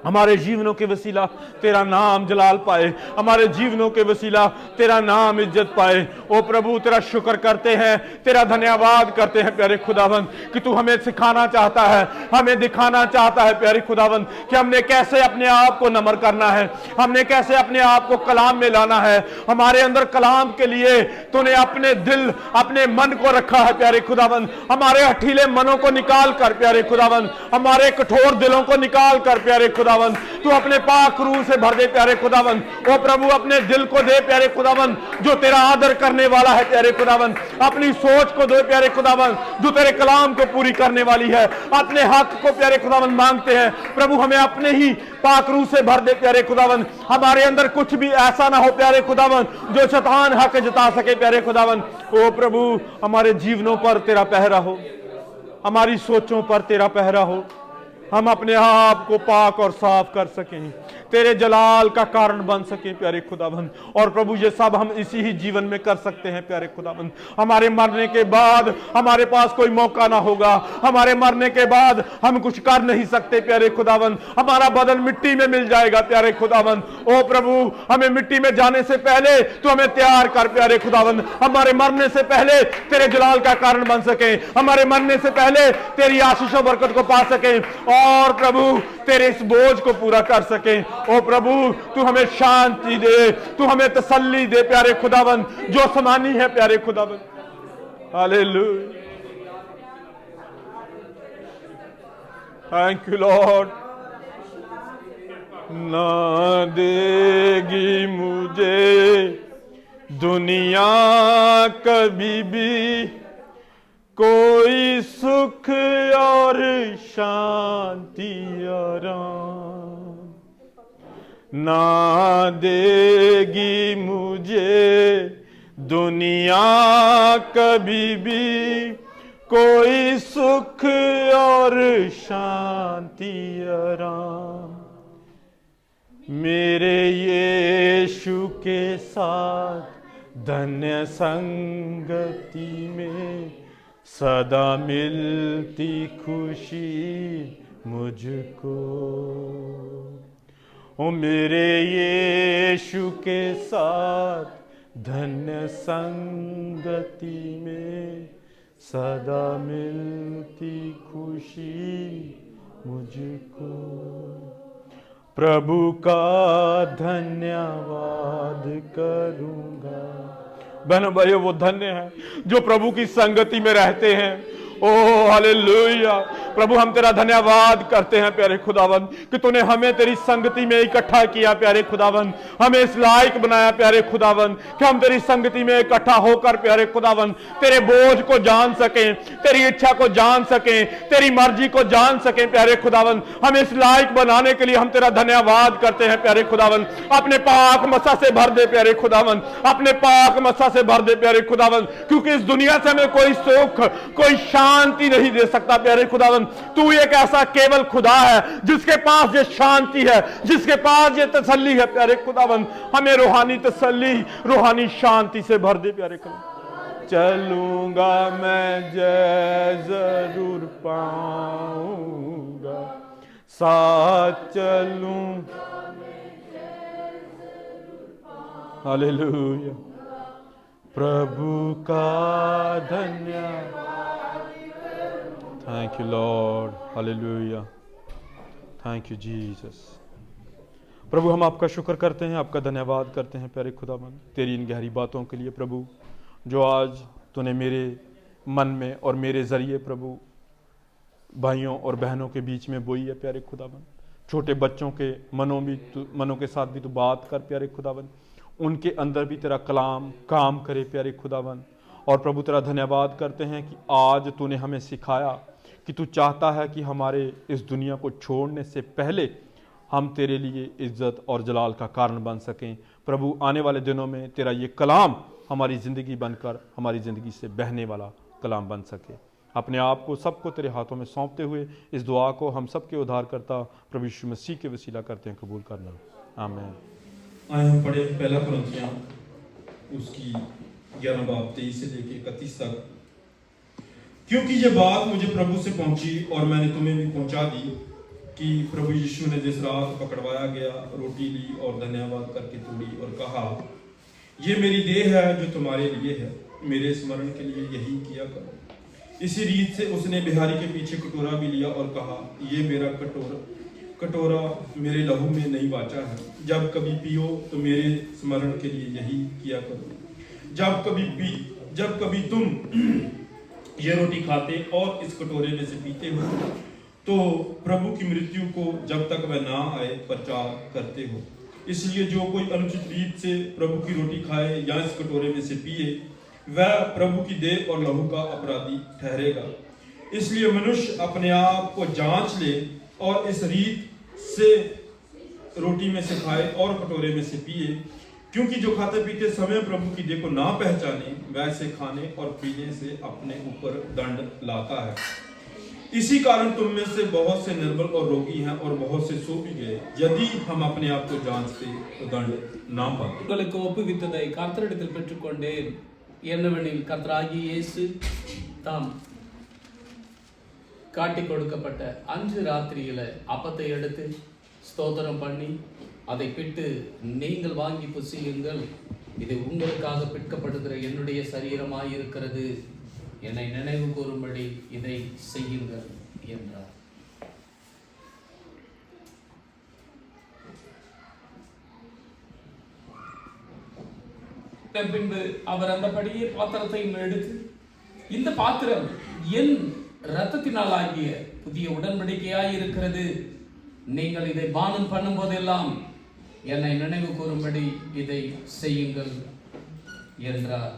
हमारे जीवनों के वसीला तेरा नाम जलाल पाए, हमारे जीवनों के वसीला तेरा नाम इज्जत पाए। ओ प्रभु तेरा शुक्र करते हैं, तेरा धन्यवाद करते हैं प्यारे खुदावंद कि तू हमें सिखाना चाहता है, हमें दिखाना चाहता है प्यारे खुदावंद कि हमने कैसे अपने आप को नम्र करना है, हमने कैसे अपने आप को कलाम में लाना है। हमारे अंदर कलाम के लिए तूने अपने दिल, अपने मन को रखा है प्यारे खुदावंद। हमारे हठीले मनों को निकाल कर प्यारे खुदावंद, हमारे कठोर दिलों को निकाल कर प्यारे खुदावंद तू अपने पाक रूह से भर दे प्यारे खुदावंद। ओ प्रभु अपने दिल को दे प्यारे खुदावंद जो तेरा आदर करने वाला है प्यारे खुदावंद। अपनी सोच को दे प्यारे खुदावंद जो तेरे कलाम को पूरी करने वाली है। अपने हक को प्यारे खुदावंद मांगते हैं प्रभु, हमें अपने ही पाक रूह से भर दे प्यारे खुदावंद। हमारे अंदर कुछ भी ऐसा ना हो प्यारे खुदावंद जो शैतान हक जता सके प्यारे खुदावंद। ओ प्रभु हमारे जीवनों पर तेरा पहरा हो, हमारी सोचों पर तेरा पहरा हो, हम अपने आप को पाक और साफ कर सकें, तेरे जलाल का कारण बन सकें प्यारे खुदाबंद। और प्रभु ये सब हम इसी ही जीवन में कर सकते हैं प्यारे खुदाबंद। हमारे मरने के बाद हमारे पास कोई मौका ना होगा, हमारे मरने के बाद हम कुछ कर नहीं सकते प्यारे खुदाबंद। हमारा बदन मिट्टी में मिल जाएगा प्यारे खुदाबंद। ओ प्रभु हमें मिट्टी में जाने से पहले तू हमें तैयार कर प्यारे खुदाबंद, हमारे मरने से पहले तेरे जलाल का कारण बन सके, हमारे मरने से पहले तेरी आशीष और बरकत को पा सके और प्रभु तेरे इस बोझ को पूरा कर सके। ओ प्रभु तू हमें शांति दे, तू हमें तसल्ली दे प्यारे खुदाबंद जो समानी है प्यारे खुदाबंद। Hallelujah, thank you Lord. ना देगी मुझे दुनिया कभी भी कोई सुख और शांति आराम, ना देगी मुझे दुनिया कभी भी कोई सुख और शांति आराम। मेरे यीशु के साथ धन्य संगति में सदा मिलती खुशी मुझको। ओ मेरे यीशु के साथ धन्य संगति में सदा मिलती खुशी मुझको। प्रभु का धन्यवाद करूंगा। बहनों भाइयों वो धन्य है जो प्रभु की संगति में रहते हैं। ओ हालेलुया, प्रभु हम तेरा धन्यवाद करते हैं प्यारे खुदावंद कि तूने हमें तेरी संगति में इकट्ठा किया प्यारे खुदावंद, हमें इस लायक बनाया प्यारे खुदावंद कि हम तेरी संगति में इकट्ठा होकर प्यारे खुदावंद तेरे बोझ को जान सकें, तेरी इच्छा को जान सकें, तेरी मर्जी को जान सकें प्यारे खुदावंद। हमें इस लायक बनाने के लिए हम तेरा धन्यवाद करते हैं प्यारे खुदावंद। अपने पाक मसा से भर दे प्यारे खुदावंद, अपने पाक मसा से भर दे प्यारे खुदावंद, क्योंकि इस दुनिया से हमें कोई सुख कोई शांति नहीं दे सकता प्यारे खुदावंद। तू एक ऐसा केवल खुदा है जिसके पास ये शांति है, जिसके पास ये तसल्ली है प्यारे खुदावंद। हमें रूहानी तसल्ली रूहानी शांति से भर दे प्यारे खुदा। चलूंगा मैं जय जरूर पाऊंगा, साथ चलूं। हालेलुया, प्रभु का धन्यवाद। Thank you lord, hallelujah, thank you Jesus. प्रभु हम आपका शुक्र करते हैं, आपका धन्यवाद करते हैं प्यारे खुदावंद तेरी इन गहरी बातों के लिए प्रभु, जो आज तूने मेरे मन में और मेरे जरिए प्रभु भाइयों और बहनों के बीच में बोई है प्यारे खुदावंद। छोटे बच्चों के मनों के साथ भी तू बात कर प्यारे खुदावंद, उनके अंदर भी तेरा कलाम काम करे प्यारे खुदावंद। और प्रभु तेरा धन्यवाद करते हैं कि आज तूने हमें सिखाया कि तू चाहता है कि हमारे इस दुनिया को छोड़ने से पहले हम तेरे लिए इज्जत और जलाल का कारण बन सकें। प्रभु आने वाले दिनों में तेरा ये कलाम हमारी ज़िंदगी बनकर हमारी ज़िंदगी से बहने वाला कलाम बन सके। अपने आप को सबको तेरे हाथों में सौंपते हुए इस दुआ को हम सबके उद्धारकर्ता प्रभु यीशु मसीह के वसीला करते हैं, कबूल करना, आमीन। आए हम पढ़े पहला कुरिन्थियों उसकी 11 बाब 23 से लेकर 31 तक। क्योंकि ये बात मुझे प्रभु से पहुंची और मैंने तुम्हें भी पहुंचा दी कि प्रभु यीशु ने जिस रात पकड़वाया गया रोटी ली और धन्यवाद करके तोड़ी और कहा, ये मेरी देह है जो तुम्हारे लिए है, मेरे स्मरण के लिए यही किया करो। इसी रीत से उसने बिहारी के पीछे कटोरा भी लिया और कहा, ये मेरा कटोरा मेरे लहू में नहीं बाचा है, जब कभी पियो तो मेरे स्मरण के लिए यही किया करो। जब कभी तुम ये रोटी खाते और इस कटोरे में से पीते हो तो प्रभु की मृत्यु को जब तक वह ना आए प्रचार करते हो। इसलिए जो कोई अनुचित रीत से प्रभु की रोटी खाए या इस कटोरे में से पिए वह प्रभु की देह और लहू का अपराधी ठहरेगा। इसलिए मनुष्य अपने आप को जांच ले और इस रीत से रोटी में से खाए और कटोरे में से पिए, क्योंकि जो खाते पीते समय प्रभु की देह को ना पहचाने वैसे खाने और पीने से अपने ऊपर दंड लाता है। इसी कारण तुम में से बहुत से निर्बल और रोगी हैं और बहुत से सो भी गए। यदि हम अपने आप को जांचते तो दंड ना पाते। உங்களுக்கு ஒப்புவித்ததை கர்த்தரிடத்தில் பெற்றுக்கொண்டேன் என்னவெனில் கர்த்தராகிய இயேசு தாம் காட்டிக் கொடுக்கப்பட்ட அன்று ராத்திரியில அப்பத்தை எடுத்து ஸ்தோத்திரம் பண்ணி அதை பிட்டு, நீங்கள் வாங்கி புசியுங்கள், இது உங்களுக்காக பிற்கப்படுகிற என்னுடைய சரீரமாய் இருக்கிறது, என்னை நினைவு கூறும்படி இதை செய்யுங்கள் என்றார். பின்பு அவர் அந்தபடியே பாத்திரத்தையும் எடுத்து, இந்த பாத்திரம் என் இரத்தத்தினால் ஆகிய புதிய உடன்படிக்கையாய் இருக்கிறது, நீங்கள் இதை பானம் பண்ணும் போதெல்லாம் என்னை நினைவு கூறும்படி இதை செய்யுங்கள் என்றார்.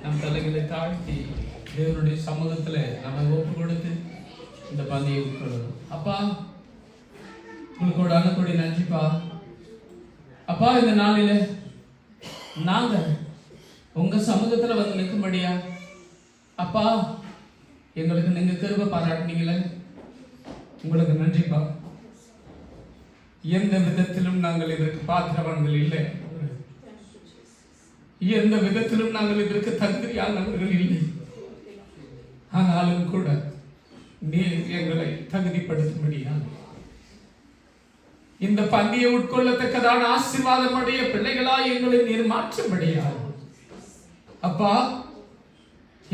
நம் தலைகளை தாழ்த்தி தேவனுடைய சமூகத்துல நம்ம ஒப்பு கொடுத்து இந்த பந்தியை உட்கொள்ளணும். அப்பா, உங்களுக்கு அனுப்படி நன்றிப்பா. அப்பா, இந்த நாளில நாங்க உங்க சமூகத்துல வந்து நிற்கும்படியா அப்பா எங்களுக்கு நீங்க கிருபை பாராட்டினீங்களே, உங்களுக்கு நன்றிப்பா. எந்த விதத்திலும் நாங்கள் இதற்கு பாத்திரவான்கள் இல்லை, எந்த விதத்திலும் நாங்கள் இதற்கு தகுதியானவர்கள் இல்லை. ஆனாலும் கூட நீர் எங்களை தகுதிப்படுத்தும்படியா இந்த பந்தியை உட்கொள்ளத்தக்கதான ஆசீர்வாதமுடைய பிள்ளைகளாய் எங்களை நீர் மாற்றும்படியா அப்பா,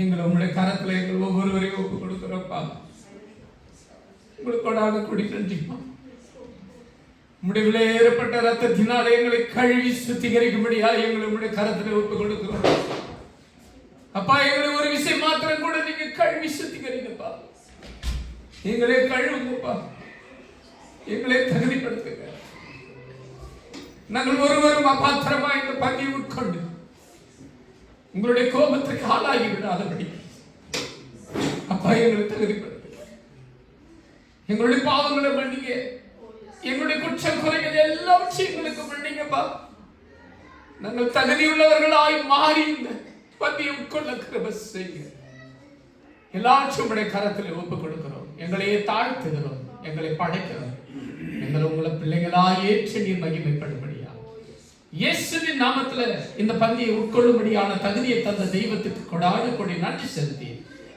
எங்களை உங்களுடைய கரத்துல எங்கள் ஒவ்வொருவரையும் ஒப்பு கொடுக்கிறோம்ப்பா. உங்களுக்கு கூடி நன்றிப்பா. உம்முடைய விலையேறப்பட்ட ரத்தத்தினாலே எங்களை கழுவி சுத்திகரிக்கும்படியா எங்களை உம்முடைய கரத்துல ஒப்பு கொடுக்கிறோம் அப்பா. எங்களை ஒரு விஷயம் மாத்திரம் கூட நீங்க கழுவி சுத்திகரிங்கப்பா. எங்களை கழுவுங்கப்பா, எங்களை தகுதிப்படுத்துங்க. நாங்கள் ஒருவரும் அபாத்திரமா இந்த பந்தியை உட்கொண்டு உங்களுடைய கோபத்துக்கு ஆளாகி விடாதபடி அப்பா எங்களை தகுதிப்படுத்துங்க. எங்களுடைய பாவங்களை மன்னிங்க, எங்களுடைய குற்றம் குறைகள் எல்லாவற்றையும் எங்களுக்கு மன்னிங்கப்பா. நாங்கள் தகுதியுள்ளவர்களாய் மாறி இந்த பந்தியை உட்கொள்ள கிருபை செய்யுங்க. எல்லாவற்றையும் உடைய கரத்தில் ஒப்புக் கொடுக்கிறோம். எங்களையே தாழ்த்துகிறோம், எங்களை படைக்கிறோம். எங்களை உங்களை பிள்ளைகளாய் ஏற்று நீர் மகிமைப்படும்படியா இயேசுவின் நாமத்துல இந்த பந்தியை உட்கொள்ளும்படியான தகுதியை தந்த தெய்வத்துக்கு கொடான கொடி நன்றி செலுத்தி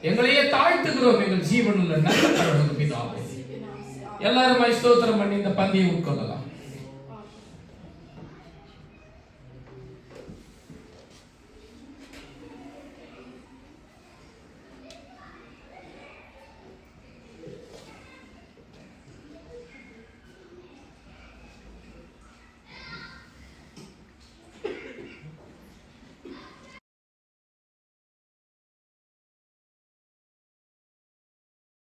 எங்களையே தாழ்த்துகிறோம். எங்கள் ஜீவனுள்ள நல்ல கடவுள் பிதாவே, எல்லாரும் ஸ்தோத்திரம் பண்ணி இந்த பந்தியை உட்கொள்ளலாம்.